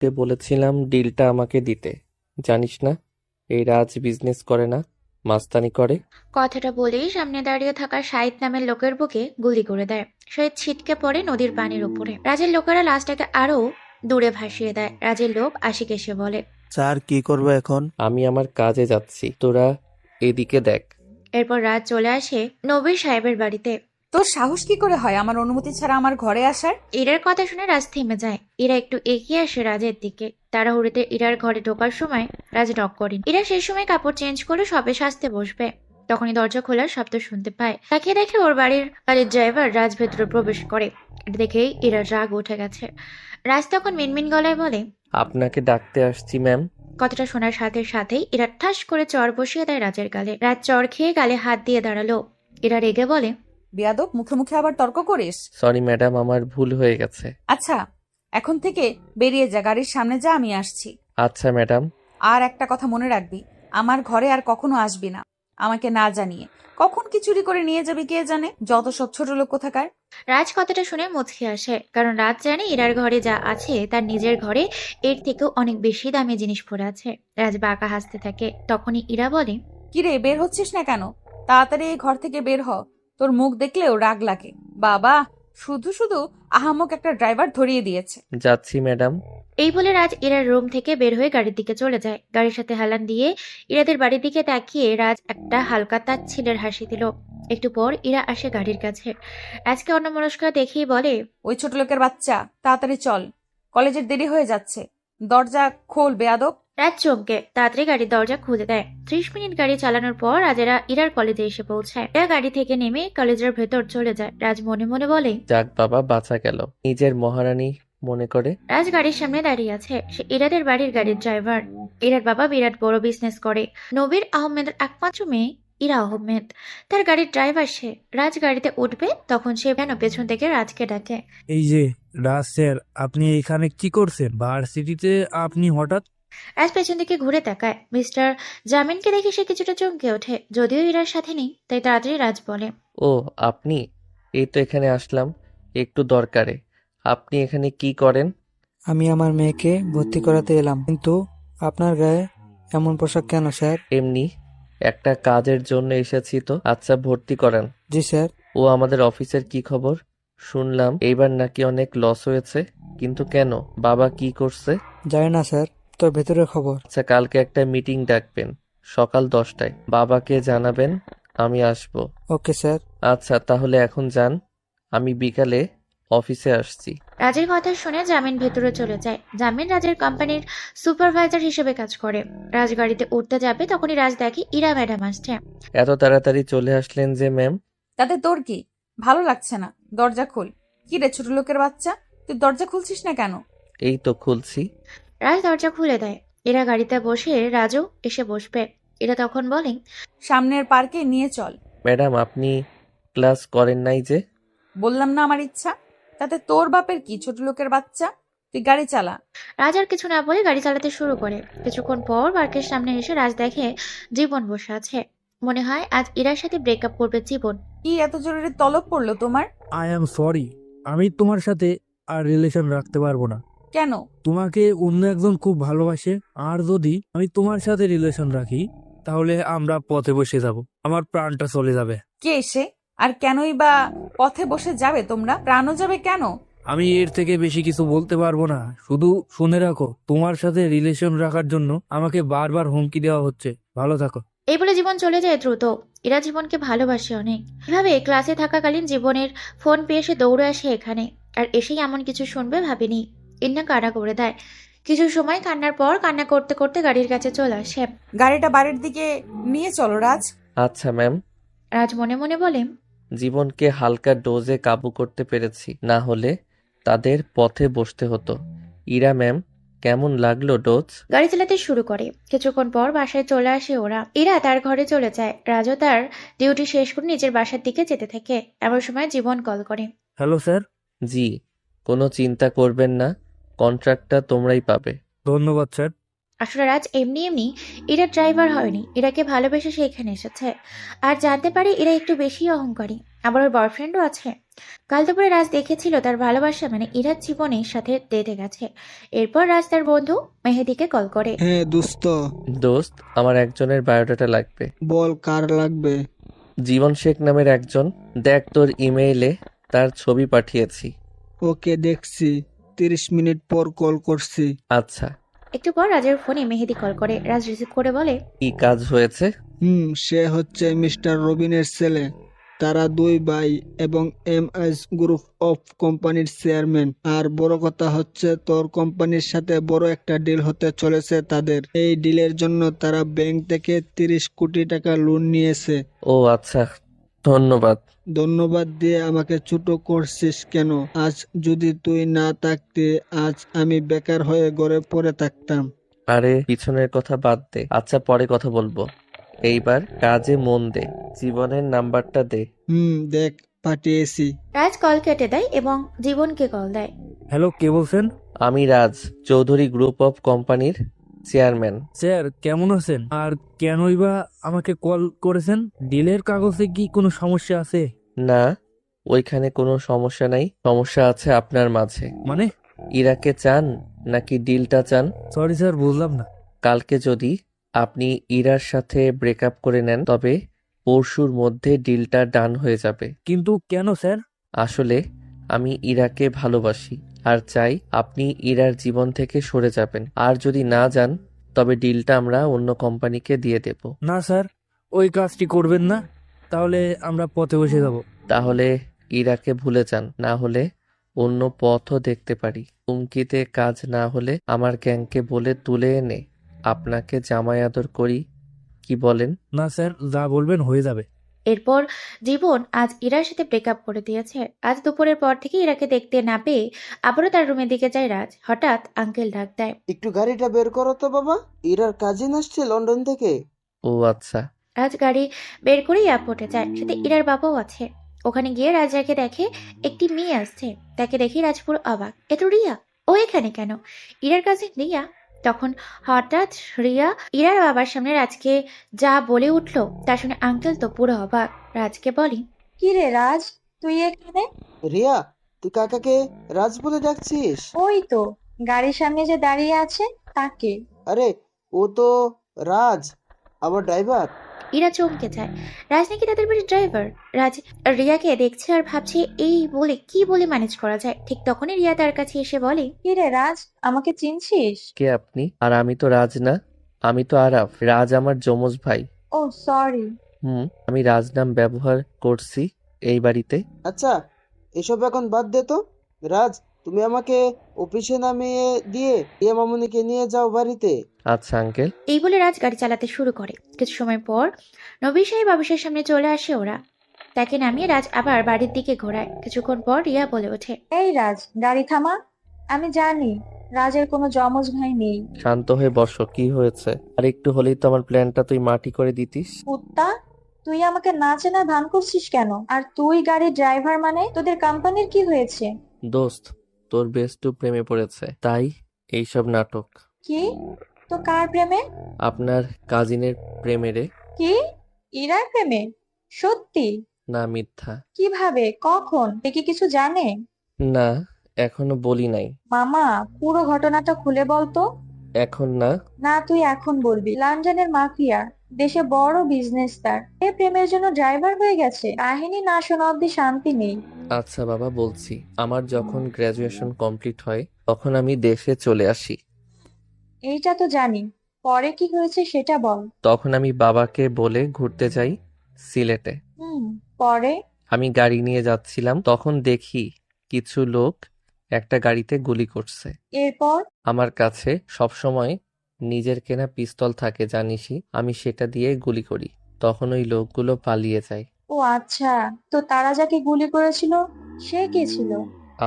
তে বলেছিলাম ডিলটা আমাকে দিতে, জানিস না এই রাজ বিজনেস করে না, মাস্তানি করে। কথাটা বলেই সামনে দাঁড়িয়ে থাকা শাহিদ নামের লোকের বুকে গুলি করে দেয়। শাহিদ ছিটকে পড়ে নদীর পানির উপরে। রাজের লোকেরা লাশটাকে আরো দূরে ভাসিয়ে দেয়। রাজের লোক আশিক এসে বলে, স্যার কি করবো এখন? আমি আমার কাজে যাচ্ছি, তোরা এদিকে দেখ। এরপর রাজ চলে আসে নবীর সাহেবের বাড়িতে। তোর সাহস কি করে হয় আমার অনুমতি ছাড়া আমার ঘরে আসার? ইরার কথা শুনে রাজ থেমে যায়। ইরা একটু এগিয়ে আসে রাজের দিকে। তাড়াহুড়োতে ইরার ঘরে ঢোকার সময় রাজ নক করেন। ইরা সেই সময় কাপড় চেঞ্জ করে সবে সাজতে বসবে। তখনই দরজা খোলার শব্দ শুনতে পায়। তাকিয়ে দেখে ওর গাড়ির ড্রাইভার রাজ ভেতরে প্রবেশ করে। এটা দেখেই ইরার রাগ উঠে গেছে। রাজ তখন মিনমিন গলায় বলে, আপনাকে ডাকতে আসছি ম্যাম। কথাটা শোনার সাথে সাথেই ইরা ঠাস করে চড় বসিয়ে দেয় রাজের গালে। রাজ চড় খেয়ে গালে হাত দিয়ে দাঁড়ালো। ইরা রেগে বলে, বেয়াদব, মুখে মুখে আবার তর্ক করিস? সরি ম্যাডাম, আমার ভুল হয়ে গেছে। আচ্ছা, এখন থেকে বেরিয়ে যা, গাড়ির সামনে যা, আমি আসছি। আচ্ছা ম্যাডাম। আর একটা কথা মনে রাখবি, আমার ঘরে আর কখনো আসবি না আমাকে না জানিয়ে। কখন কি চুরি করে নিয়ে যাবি কে জানে, যত সব ছোট লোক কোথাকার। রাজ কথাটা শুনে মুচকি আসে, কারণ রাজ জানে ইরার ঘরে যা আছে তার নিজের ঘরে এর থেকেও অনেক বেশি দামি জিনিস পড়ে আছে। রাজ বাঁকা হাসতে থাকে। তখনই ইরা বলে, কিরে, বের হচ্ছিস না কেন? তাড়াতাড়ি এই ঘর থেকে বের হ, তোর মুখ দেখলেও রাগ লাগে। বাবা, শুধু শুধু আহামক একটা ড্রাইভার ধরিয়ে দিয়েছে। যাচ্ছি ম্যাডাম। এই বলে রাজ ইরার রুম থেকে বের হয়ে গাড়ির দিকে চলে যায়। গাড়ির সাথে হেলান দিয়ে ইরাদের বাড়ির দিকে তাকিয়ে রাজ একটা হালকা তাচ্ছিলের হাসি দিল। একটু পর ইরা আসে গাড়ির কাছে। রাজকে অন্যমনস্ক দেখেই বলে, ওই ছোট লোকের বাচ্চা, তাড়াতাড়ি চল, কলেজের দেরি হয়ে যাচ্ছে। দরজা খোল বেয়াদব। রাজ চমকে তাড়াতাড়ি গাড়ির দরজা খুলে দেয়। 30 মিনিট গাড়ি চালানোর পর রাজেরা ইরার কলেজে এসে পৌঁছায়। এরা গাড়ি থেকে নেমে কলেজের ভেতর চলে যায়। রাজ মনে মনে বলে, যাক বাবা, বাঁচা গেল, নিজের মহারানী মনে করে। রাজ গাড়ির সামনে দাঁড়িয়ে আছে। সে ইরাদের বাড়ির গাড়ির ড্রাইভার। ইরার বাবা বিরাট বড় বিজনেস করে। নবীর আহমেদের একমাত্র মেয়ে ইরা আহমেদ তার গাড়ির ড্রাইভার। সে রাজ গাড়িতে উঠবে তখন সে যেন পেছন থেকে রাজকে ডাকে, এই যে রাজ স্যার, আপনি এখানে কি করছেন? ভার্সিটিতে আপনি হঠাৎ? রাজ পেছন দিকে ঘুরে তাকায়। মিস্টার জামিনকে দেখে সে কিছুটা চমকে ওঠে। যদিও ইরার সাথে নেই, তাই তাড়াতাড়ি রাজ বলে, ও আপনি, এই তো এখানে আসলাম একটু দরকারে। আপনি এখানে কি করেন? আমি আমার মেয়েকে ভর্তি করাতে এলাম, কিন্তু আপনার গায়ে এমন পোশাক কেন স্যার? এমনি একটা কাজের জন্য এসেছি তো। আচ্ছা ভর্তি করান। জি স্যার। ও আমাদের অফিসের কি খবর? শুনলাম এইবার নাকি অনেক লস হয়েছে, কিন্তু কেন? বাবা কি করছে? জানি না স্যার, তো ভেতরের খবর। আচ্ছা কালকে একটা মিটিং ডাকবেন সকাল 10টায়, বাবাকে জানাবেন, আমি আসবো। Okay sir. আচ্ছা তাহলে এখন যান, আমি বিকালে অফিসে আসছি। রাজের কথা শুনে জামিন ভেতরে চলে যায়। জামিন রাজের কোম্পানির সুপারভাইজার হিসেবে কাজ করে। রাজ গাড়িতে উঠতে যাবে তখনই রাজ দেখে ইরা ম্যাডাম আসছে। এত তাড়াতাড়ি চলে আসলেন যে ম্যাম? তাতে তোর কি? ভালো লাগছে না? দরজা খোল। কি রে ছোট লোকের বাচ্চা, তুই দরজা খুলছিস না কেন? এই তো খুলছি। রাজ দরজা খুলে দেয়। এরা গাড়িতে বসে রাজও এসে বসবে। এরা তখন বলে, সামনের পার্কে নিয়ে চল। ম্যাডাম আপনি ক্লাস করেন নাই যে? বললাম না আমার ইচ্ছা। তাতে তোর বাপের কি, ছোট লোকের বাচ্চা? তুই গাড়ি চালা। রাজ আর কিছু না বলে গাড়ি চালাতে শুরু করে। কিছুক্ষণ পর পার্কের সামনে এসে রাজ দেখে জীবন বসে আছে। মনে হয় আজ ইরার সাথে ব্রেকআপ করবে জীবন। কি এত জরুরি তলব পড়লো তোমার? আই অ্যাম সরি, আমি তোমার সাথে আর রিলেশন রাখতে পারবো না। কেন? তোমাকে অন্য একজন খুব ভালোবাসে, আর যদি আমি তোমার সাথে রিলেশন রাখি তাহলে আমরা পথে বসে যাব, আমার প্রাণটা চলে যাবে। কে এসে আর কেনই বা পথে বসে যাবে? তোমরা প্রাণও যাবে কেন? আমি এর থেকে বেশি কিছু বলতে পারবো না, শুধু শুনে রাখো তোমার সাথে রিলেশন রাখার জন্য আমাকে বারবার হুমকি দেওয়া হচ্ছে। ভালো থাকো। এই বলে জীবন চলে যায় দ্রুত। এরা জীবনকে ভালোবাসে অনেক। এভাবে ক্লাসে থাকাকালীন জীবনের ফোন পেয়ে সে দৌড়ে আসে এখানে। আর এসেই এমন কিছু শুনবে ভাবেনি। ইন্না কান্না করে দেয়। কিছু সময় কান্নার পর কান্না করতে করতে গাড়ির কাছে চলে আসে। গাড়িটা বাড়ির দিকে নিয়ে চলো রাজ। আচ্ছা ম্যাম। রাজ মনে মনে বলে, জীবনকে হালকা ডোজে কাবু করতে পেরেছি, না হলে তাদের পথে বসতে হতো। ইরা ম্যাম, কেমন লাগলো ডোজ? গাড়ি চালাতে শুরু করে। কিছুক্ষণ পর বাসায় চলে আসে ওরা। ইরা তার ঘরে চলে যায়। রাজও তার ডিউটি শেষ করে নিজের বাসার দিকে যেতে থাকে। এমন সময় জীবন কল করে। Hello sir. জি, কোনো চিন্তা করবেন না, কন্ট্রাক্টটা তোমরাই পাবে। ধন্যবাদ স্যার। আসলে রাজ এমনি এমনি ইরা ড্রাইভার হয়নি। ইরাকে ভালোবেসে সে এখানে এসেছে। আর জানতে পারে ইরা একটু বেশি অহংকারী। আবার ওর বয়ফ্রেন্ডও আছে। কাল দুপুরে রাজ দেখেছিল তার ভালোবাসা মানে ইরার জীবনের সাথে বেঁধে গেছে। এরপর রাজ তার বন্ধু মেহেদিকে কল করে। হ্যাঁ দোস্ত, দোস্ত, আমার একজনের বায়োডাটা লাগবে। বল কার লাগবে? জীবন শেখ নামের একজন। দেখ, তোর ইমেইলে তার ছবি পাঠিয়েছি। ওকে, দেখছি। 30 মিনিট পর কল করছি। আচ্ছা। একটু পর রাজের ফোনে মেহেদি কল করে। রাজ রিসিভ করে বলে, কি কাজ হয়েছে? সে হচ্ছে মিস্টার রবিনের ছেলে। তারা 2 ভাই এবং MS গ্রুপ অফ কোম্পানির চেয়ারম্যান। আর বড় কথা হচ্ছে তোর কোম্পানির সাথে বড় একটা ডিল হতে চলেছে তাদের। এই ডিলের জন্য তারা ব্যাংক থেকে 30 কোটি টাকা লোন নিয়েছে। ও আচ্ছা, ধন্যবাদ। ধন্যবাদ দিয়ে আমাকে ছোট করছিস কেন? আজ যদি তুই না থাকতে আজ আমি বেকার হয়ে ঘরে পড়ে থাকতাম। আরে পিছনের কথা বাদ দে, আচ্ছা পরে কথা বলবো। এইবার কাজে মন দে। জীবনের নাম্বারটা দে। দেখ পাঠিয়েছি। রাজ কল কেটে দেয় এবং জীবনকে কল দেয়। হ্যালো, কে বলছেন? আমি রাজ, চৌধুরী গ্রুপ অফ কোম্পানির চেয়ারম্যান। স্যার, কেমন আছেন? আর কেনই বা আমাকে কল করেছেন? ডিলের কাগজে কি কোনো সমস্যা আছে? না, ওইখানে কোনো সমস্যা নাই। সমস্যা আছে আপনার মাঝে। মানে? ইরাকে চান নাকি ডিলটা চান? সরি স্যার, বুঝলাম না। কালকে যদি আপনি ইরার সাথে ব্রেকআপ করে নেন তবে পরশুর মধ্যে ডিলটা ডান হয়ে যাবে। কিন্তু কেন স্যার? আসলে আমি ইরাকে ভালোবাসি আর চাই আপনি ইরার জীবন থেকে সরে যাবেন। আর যদি না যান তবে ডিলটা আমরা অন্য কোম্পানিকে দিয়ে দেব। না স্যার, ওই কাজটি করবেন না, তাহলে আমরা পথে বসে যাব। তাহলে ইরাকে ভুলে যান, না হলে অন্য পথও দেখতে পারি। হুমকিতে কাজ না হলে আমার গ্যাংকে বলে তুলে এনে আপনাকে জামাই আদর করি, কি বলেন? না স্যার, যা বলবেন হয়ে যাবে। এরপর জীবন আজ ইরার সাথে ব্রেকআপ করে দিয়েছে। আজ দুপুরের পর থেকে ইরাকে দেখতে না পেয়ে আবারও তার রুমের দিকে যায় রাজ। হঠাৎ আঙ্কেল ডাক দেয়। একটু গাড়িটা বের করো তো বাবা, ইরার কাজিন আসছে লন্ডন থেকে। ও আচ্ছা। রাজ গাড়ি বের করে এয়ারপোর্টে যায়, সাথে ইরার বাবাও আছে। ওখানে গিয়ে রাজাকে দেখে একটি মেয়ে আসছে। তাকে দেখে রাজ পুরো অবাক। এ তো রিয়া, ও এখানে কেন? ইরার কাছে রিয়া। তখন হঠাৎ রিয়া ইরার বাবার সামনে রাজকে যা বলে উঠলো তা শুনে আঙ্কেল তো পুরো অবাক। রাজকে বলে, কি রে রাজ, তুই এখানে? রিয়া, তুই কাকাকে রাজ বলে ডাকছিস? ওই তো গাড়ির সামনে যে দাঁড়িয়ে আছে তাকে। আরে ও তো রাজ, আমার ড্রাইভার। ইরা চমকে যায়। রাজ নাকি তাদের বাড়ির ড্রাইভার। রাজ রিয়াকে দেখছে আর ভাবছে এই বলে কি বলে ম্যানেজ করা যায়। ঠিক তখনই রিয়া তার কাছে এসে বলে, কি রে রাজ, আমাকে চিনছিস? কে আপনি? আর আমি তো রাজ না, আমি তো আরাফ। রাজ আমার যমজ ভাই। ও সরি। আমি রাজ নাম ব্যবহার করছি এই বাড়িতে। আচ্ছা, এসব এখন বাদ দে তো। রাজ, তুমি আমাকে অফিসে নামিয়ে দিয়ে রিয়া মামুনিকে নিয়ে যাও বাড়িতে। আচ্ছা আঙ্কেল। এই বলে রাজ গাড়ি চালাতে শুরু করে। কিছু সময় পর নবী সাহেব অফিসের সামনে চলে আসে ওরা। তাকে নামিয়ে রাজ আবার বাড়ির দিকে ঘোরায়। কিছুক্ষণ পর রিয়া বলে ওঠে, এই রাজ, গাড়ি থামা। আমি জানি রাজের কোনো জমজ ভাই নেই। শান্ত হয়ে বসো, কি হয়েছে? আর একটু হলেই তো আমার প্ল্যানটা তুই মাটি করে দিতিস। কুত্তা, তুই আমাকে না চেনা ভান করছিস কেন? আর তুই গাড়ির ড্রাইভার মানে তোদের কোম্পানির কি হয়েছে? দোস্ত, তোর বেস্টু প্রেমে পড়েছে, তাই এইসব নাটক। কি? তো কার প্রেমে? আপনার কাজিনের প্রেমেরে। কি? ইরার প্রেমে? সত্যি? না, মিথ্যা। কিভাবে, কখন, এ কি কিছু জানে? না, এখনো বলি নাই। মামা, পুরো ঘটনাটা খুলে বলতো। এখন না। না, তুই এখন বলবি। লন্ডনের মাফিয়া, দেশে বড় বিজনেস তার, এ প্রেমের জন্য ড্রাইভার হয়ে গেছে। কাহিনী না শোনা অব্দি শান্তি নেই। আচ্ছা বাবা, বলছি। আমার যখন গ্র্যাজুয়েশন কমপ্লিট হয় তখন আমি দেশে চলে আসি। এইটা তো জানি, পরে কি হয়েছে সেটা বল। তখন আমি বাবাকে বলে ঘুরতে যাই সিলেটে। পরে? আমি গাড়ি নিয়ে যাচ্ছিলাম, তখন দেখি কিছু লোক একটা গাড়িতে গুলি করছে। এরপর? আমার কাছে সবসময় নিজের কেনা পিস্তল থাকে জানিসই, আমি সেটা দিয়ে গুলি করি। তখন ওই লোকগুলো পালিয়ে যায়। ও আচ্ছা, তো তারা যাকে গুলি করেছিল সে কে ছিল?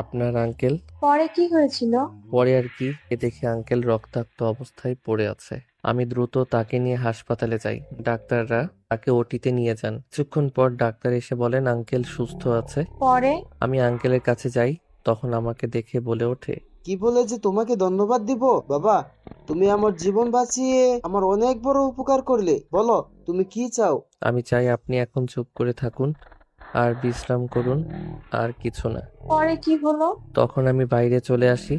আপনার আঙ্কেল। পরে কি হয়েছিল? পরে আর কি, এ দেখে আঙ্কেল রক্তাক্ত অবস্থায় পড়ে আছে। আমি দ্রুত তাকে নিয়ে হাসপাতালে যাই। ডাক্তাররা তাকে ওটিতে নিয়ে যান। কিছুক্ষণ পর ডাক্তার এসে বলেন আঙ্কেল সুস্থ আছে। পরে? আমি আঙ্কেলের কাছে যাই, তখন আমাকে দেখে বলে ওঠে, কি বলে যে তোমাকে ধন্যবাদ দিব বাবা, তুমি আমার জীবন বাঁচিয়ে আমার অনেক বড় উপকার করলে। বলো তুমি কি চাও? আমি চাই আপনি এখন চুপ করে থাকুন আর বিশ্রাম করুন, আর কিছু না। পরে কি হলো? তখন আমি বাইরে চলে আসি।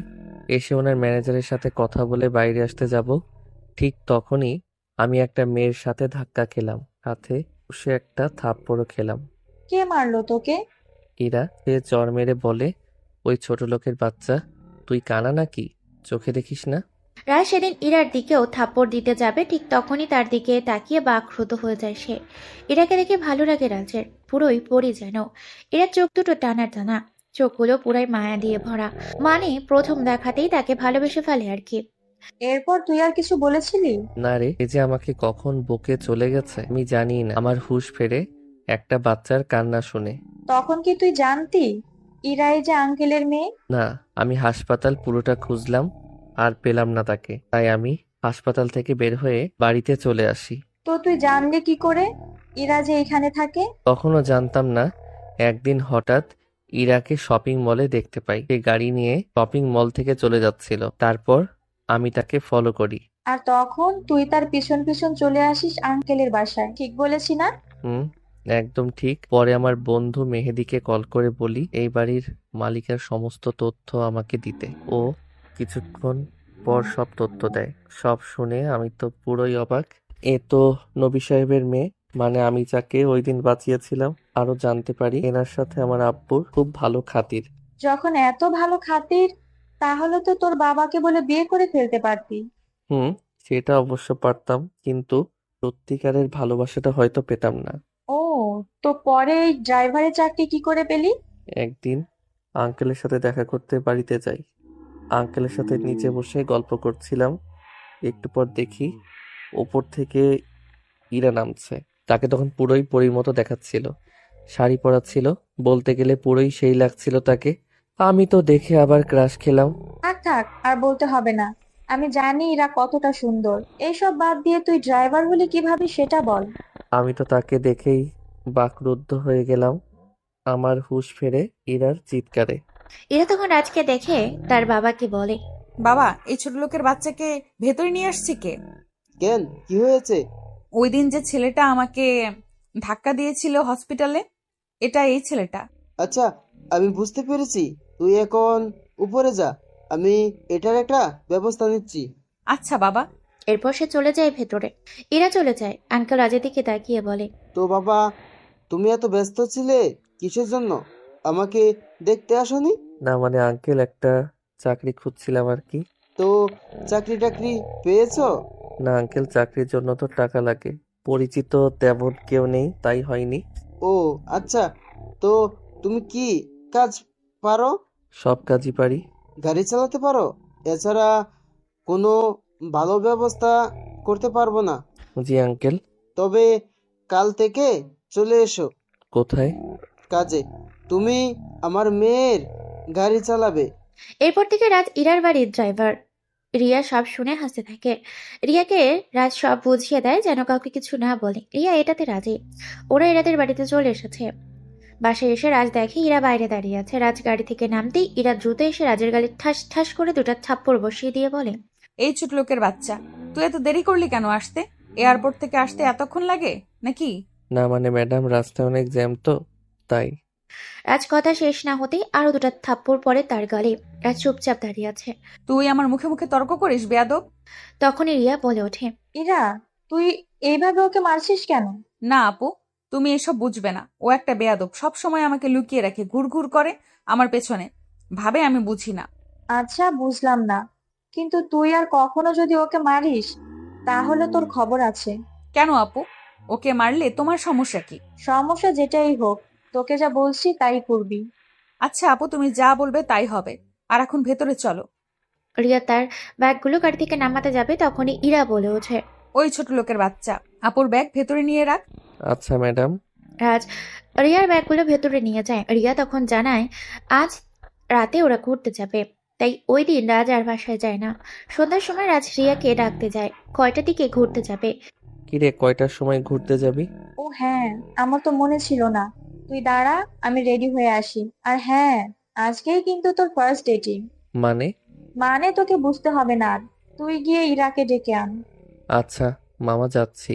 এসে ওনার ম্যানেজারের সাথে কথা বলে বাইরে আসতে যাব, ঠিক তখনই আমি একটা মেয়ের সাথে ধাক্কা খেলাম, সাথে সে একটা থাপ্পড়ও খেলাম। কে মারলো তোকে? ইরা। সে চর মেরে বলে, ওই ছোট লোকের বাচ্চা, তুই কানা নাকি, চোখে দেখিস না? রাজ সেদিন ইরার দিকেও থাপ্পড় দিতে যাবে, ঠিক তখনই তার দিকে তাকিয়ে বাকরুদ্ধ হয়ে যায় সে। ইরাকে দেখে ভালো লাগে রাজের, পুরোই পরি যেন। ইরার চোখ দুটো টানা টানা, চোখগুলো পুরাই মায়া দিয়ে ভরা, মানে প্রথম দেখাতেই তাকে ভালোবেসে ফেলে আর কি। এরপর তুই আর কিছু বলেছিলি? না রে, এ যে আমাকে কখন বকে চলে গেছে আমি জানি না। আমার হুঁশ ফেরে একটা বাচ্চার কান্না শুনে। তখন কি তুই জানতি ইরাই যে আঙ্কেলের মেয়ে? না, আমি হাসপাতাল পুরোটা খুঁজলাম আর পেলাম না তাকে, তাই আমি হাসপাতাল থেকে বের হয়ে বাড়িতে চলে আসি। তো তুই জানলি কি করে ইরা যে এখানে থাকে? তখনও জানতাম না। একদিন হঠাৎ ইরাকে শপিং মলে দেখতে পাই, সে গাড়ি নিয়ে শপিং মল থেকে চলে যাচ্ছিল। তারপর আমি তাকে ফলো করি। আর তখন তুই তার পিছন পিছন চলে আসিস আঙ্কেলের বাসায়, ঠিক বলেছি না? হুম, একদম ঠিক। পরে আমার বন্ধু মেহেদিকে কল করে বলি এই বাড়ির মালিকের সমস্ত তথ্য আমাকে দিতে। ও কিছুক্ষণ পর সব তথ্য দেয়। সব শুনে আমি তো পুরোই অবাক। এ তো নবী সাহেবের মেয়ে, মানে আমি যাকে ওই দিন বাঁচিয়েছিলাম। আরো জানতে পারি এনার সাথে আমার আব্বুর খুব ভালো খাতির। যখন এত ভালো খাতির, তাহলে তো তোর বাবাকে বলে বিয়ে করে ফেলতে পারতি। হুম, সেটা অবশ্য পারতাম, কিন্তু সত্যিকারের ভালোবাসাটা হয়তো পেতাম না। ও, তো পরে এই ড্রাইভারের চাকরি কি করে পেলি? একদিন আঙ্কেলের সাথে দেখা করতে বাড়িতে যাই। আঙ্কেলের সাথে নিচে বসে গল্প করছিলাম। একটু পর দেখি ওপর থেকে ইরা নামছে। তাকে তখন পুরোই পরীর মতো দেখাচ্ছিল, শাড়ি পরা ছিল, বলতে গেলে পুরোই সেই লাগছিল তাকে। আমি তো দেখে আবার ক্রাশ খেলাম। থাক থাক, আর বলতে হবে না। আমি জানি ইরা কতটা সুন্দর। এইসব বাদ দিয়ে তুই ড্রাইভার হলি কিভাবে সেটা বল। আমি তো তাকে দেখেই বাকরুদ্ধ হয়ে গেলাম, আমার হুঁশ ফেরে ইরার চিৎকারে। ইরা তখন রাজকে দেখে তার বাবাকে বলে, বাবা, এই ছোট লোকের বাচ্চাকে ভেতরে নিয়ে আসছি কে? কেন, কি হয়েছে? ওই দিন যে ছেলেটা আমাকে ধাক্কা দিয়েছিল হসপিটালে, এটা এই ছেলেটা। আচ্ছা, আমি বুঝতে পেরেছি। তুই এখন উপরে যা, আমি এটার একটা ব্যবস্থা নিচ্ছি। আচ্ছা বাবা। এরপর সে চলে যায় ভেতরে। ইরা চলে যায়, আঙ্কেল রাজের দিকে তাকিয়ে বলে, তো বাবা, তুমি এত ব্যস্ত ছিলে কিসের জন্য? আমাকে দেখতে আসোনি? না মানে আঙ্কেল, একটা চাকরি খুঁজছিলাম আর কি। তো চাকরি টাকরি পেয়েছো? না আঙ্কেল, চাকরির জন্য তো টাকা লাগে, পরিচিত তেমন কেউ নেই, তাই হয়নি। ও আচ্ছা, তো তুমি কি কাজ পারো? সব কাজই পারি। গাড়ি চালাতে পারো? এছাড়া কোনো ভালো ব্যবস্থা করতে পারবো না। জি আঙ্কেল। তবে কাল থেকে চলে এসো কোথায়? কাজে। তুমি আমার মেয়ের গাড়ি চালাবে। এরপর থেকে রাজ ইরার বাড়ির ড্রাইভার। রিয়া সব শুনে হাসতে থাকে। রিয়াকে রাজ সব বুঝিয়ে দেয় যেন কাউকে কিছু না বলে। রিয়া এটাতে রাজি। ওরা ইরাদের বাড়িতে চলে এসেছে। বাসায় এসে রাজ দেখে ইরা বাইরে দাঁড়িয়ে আছে। রাজ গাড়ি থেকে নামতেই ইরা দ্রুত এসে রাজের গালে ঠাস ঠাস করে দুটো থাপ্পড় বসিয়ে দিয়ে বলে, এই ছোট লোকের বাচ্চা, তুই এত দেরি করলি কেন আসতে? এয়ারপোর্ট থেকে আসতে এতক্ষণ লাগে নাকি? না মানে ম্যাডাম, রাস্তায় অনেক জ্যাম তো, তাই। রাজ কথা শেষ না হতেই আরো দুটো থাপ্পড় পড়ে তার গালে। রাজ চুপচাপ দাঁড়িয়ে আছে। তুই আমার মুখে মুখে তর্ক করিস, বেয়াদব। তখনই রিয়া বলে ওঠে, ইরা, তুই এইভাবে ওকে মারছিস কেন? না আপু, তুমি এসব বুঝবে না। ও একটা বেয়াদব, সব সময় আমাকে লুকিয়ে রাখে, ঘুরঘুর করে আমার পেছনে, ভাবে আমি বুঝি না। আচ্ছা, বুঝলাম না, কিন্তু তুই আর কখনো যদি ওকে মারিস তাহলে তোর খবর আছে। কেন আপু? ওকে মারলে তোমার সমস্যা কি? সমস্যা যেটাই হোক, তোকে যা বলছি তাই করবি। আচ্ছা আপু, তুমি যা বলবে তাই হবে। আর এখন ভেতরে চলো। রিয়া তার ব্যাগগুলো গাড়ি থেকে নামাতে যাবে, তখনই ইরা বলে ওঠে, ওই ছোট লোকের বাচ্চা, আপুর ব্যাগ ভেতরে নিয়ে রাখ। আচ্ছা ম্যাডাম। রাজ রিয়ার ব্যাগগুলো ভেতরে নিয়ে যায়। রিয়া তখন জানায় আজ রাতে ওরা ঘুরতে যাবে, তাই ওই দিন রাজ আর বাসায় যায় না। সন্ধ্যার সময় রাজ রিয়াকে ডাকতে যায়, কয়টার দিকে ঘুরতে যাবে। কিরে, কয়টার সময় ঘুরতে যাবি? ও হ্যাঁ, আমার তো মনে ছিল না। তুই দাঁড়া, আমি রেডি হয়ে আসি। আর হ্যাঁ, আজকেই কিন্তু তোর ফার্স্ট ডেটিং। মানে? মানে তোকে বুঝতে হবে না আর। তুই গিয়ে ইরাকে ডেকে আন। আচ্ছা মামা, যাচ্ছি।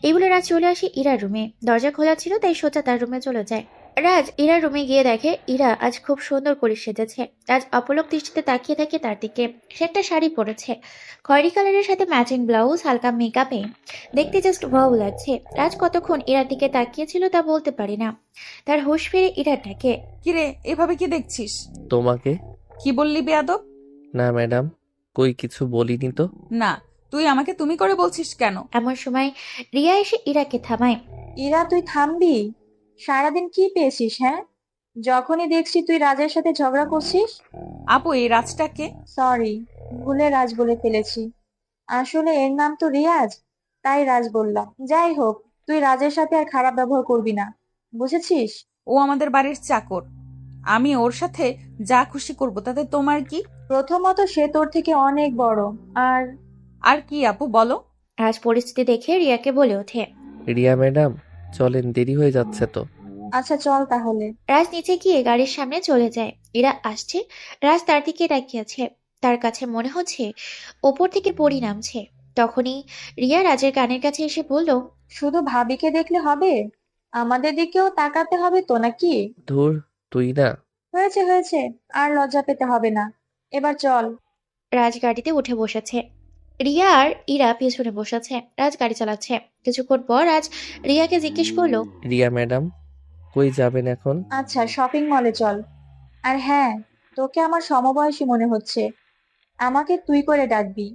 এই বলে রাজ চলে আসে ইরার রুমে। দরজা খোলা ছিল, তাই সোজা তার রুমে চলে যায়। রাজ ইরার রুমে গিয়ে দেখে ইরা আজ খুব সুন্দর করে সেজেছে। রাজ অপলক দৃষ্টিতে তাকিয়ে থাকে তার দিকে। সে একটা শাড়ি পরেছে, খয়েরি কালারের সাথে ম্যাচিং ব্লাউজ, হালকা মেকআপে দেখতে জাস্ট ভালো লাগছে। রাজ কতক্ষণ ইরার দিকে তাকিয়েছিল তা বলতে পারি না। তার হুঁশ ফিরে ইরার ডাকে। কিরে, এভাবে কি দেখছিস? তোমাকে? কি বললি বেয়াদব? না ম্যাডাম, কই কিছু বলিনি তো। না, তুই আমাকে তুমি করে বলছিস কেন? এমন সময় রিয়া এসে ইরাকে থামায়। ইরা, তুই থামবি? সারাদিন কি পেয়েছিস? হ্যাঁ, যখনই দেখছি তুই রাজের সাথে ঝগড়া করছিস। আপু, এই রাজটাকে? সরি, ভুলে রাজ বলে ফেলেছি। আসলে এর নাম তো রিয়াজ, তাই রাজ বললাম। যাই হোক, তুই রাজের সাথে আর খারাপ ব্যবহার করবি না, বুঝেছিস? ও আমাদের বাড়ির চাকর, আমি ওর সাথে যা খুশি করব, তাতে তোমার কি? প্রথমত সে তোর থেকে অনেক বড়, আর আর কি আপু, বলো। রাজ পরিস্থিতি দেখে রিয়াকে বলে ওঠে। রিয়া ম্যাডাম, চলেন, দেরি হয়ে যাচ্ছে তো। আচ্ছা চল তাহলে। রাজ নিচে গিয়ে গাড়ির সামনে চলে যায়। ইরা আসছে, রাজ তার দিকে তাকিয়ে আছে। তার কাছে মনে হচ্ছে ওপর থেকে পরি নামছে। তখনই রিয়া রাজের কানের কাছে এসে বলল। শুধু ভাবিকে দেখলে হবে, আমাদের দিকেও তাকাতে হবে তো নাকি? ধুর, তুই না। হয়েছে হয়েছে, আর লজ্জা পেতে হবে না, এবার চল। রাজ গাড়িতে উঠে বসেছে, রিয়া আর ইরা পিছনে বসেছে। রাজ গাড়ি চালাচ্ছে। কিছুক্ষণ পর রাজ রিয়াকে জিজ্ঞেস করলো। রিয়া ম্যাডাম, কই যাবেন এখন? আচ্ছা, শপিং মলে চল। আর হ্যাঁ, তোকে আমার সমবয়সী মনে হচ্ছে, আমাকে তুই করে ডাকবি।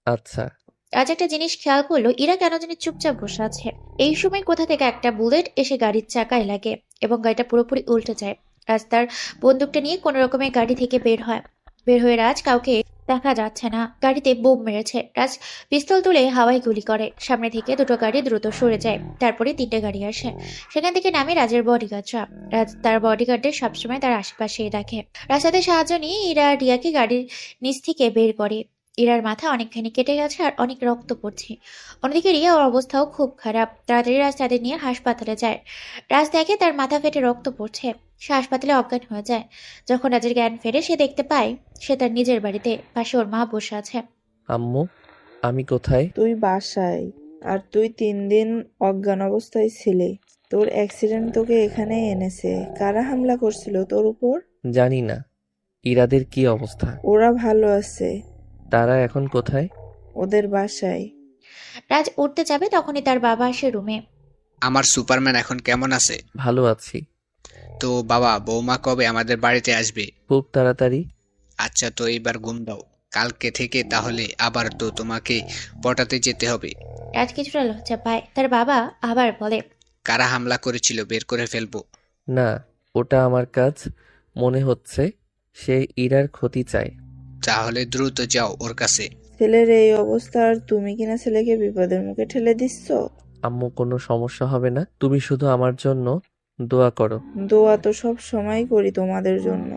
আচ্ছা। রাজ একটা জিনিস খেয়াল করলো, ইরা কেন জানি চুপচাপ বসে আছে। এই সময় কোথা থেকে একটা বুলেট এসে গাড়ির চাকায় লাগে এবং গাড়িটা পুরোপুরি উল্টে যায়। রাজ তার বন্দুকটা নিয়ে কোনো রকমে গাড়ি থেকে বের হয়ে রাজ কাউকে দেখা যাচ্ছে না, গাড়িতে বোম মেরেছে। রাজ পিস্তল তুলে হাওয়ায় গুলি করে। সামনে থেকে দুটো গাড়ি দ্রুত সরে যায়। তারপরে তিনটে গাড়ি আসে। সেখান থেকে নামে রাজের বডিগার্ডরা। রাজ তার বডিগার্ডদের সবসময় তার আশেপাশেই রাখে। রাজ তাদের সাহায্য নিয়ে ইরা রিয়াকে গাড়ির নিচ থেকে বের করে। ইরার মাথা অনেকখানি কেটে গেছে আর অনেক রক্ত পড়ছে। অন্যদিকে রিয়ার অবস্থাও খুব খারাপ। তাড়াতাড়ি রাজ তাদের নিয়ে হাসপাতালে যায়। রাজ দেখে তার মাথা ফেটে রক্ত পড়ছে। সে হাসপাতালে অজ্ঞান হয়ে যায়। যখন রাজের জ্ঞান ফেরে সে দেখতে পায় সে তার নিজের বাড়িতে, পাশে ওর মা বসে আছে। আম্মু, আমি কোথায়? তুই বাসায়, আর তুই 3 দিন অজ্ঞান অবস্থায় ছিলি। তোর অ্যাক্সিডেন্ট তোকে এখানে এনেছে। কারা হামলা করছিল তোর উপর? জানি না। ইরাদের কি অবস্থা? ওরা ভালো আছে, তারা এখন কোথায়? ওদের বাসায়। রাজ উঠতে যাবে তখনই তার বাবা আসে রুমে। আমার সুপারম্যান এখন কেমন আছে? ভালো আছি। তো বাবা, বৌমা কবে আমাদের বাড়িতে আসবে? খুব তাড়াতাড়ি। আচ্ছা, তো এবার ঘুম দাও। কালকে থেকে তাহলে আবার তো তোমাকে পটাতে যেতে হবে। রাজ কিছুটা লজ্জা পায়। তার বাবা আবার বলে। কারা হামলা করেছিল বের করে ফেলবো। না, ওটা আমার কাজ। মনে হচ্ছে সে ইরার ক্ষতি চায়। তাহলে দ্রুত যাও ওর কাছে। ছেলের এই অবস্থা, আর তুমি কিনা ছেলেকে বিপদের মুখে ঠেলে দিচ্ছ। আম্মু, কোনো সমস্যা হবে না। তুমি শুধু আমার জন্য দোয়া করো। দোয়া তো সব সময় করি তোমাদের জন্য।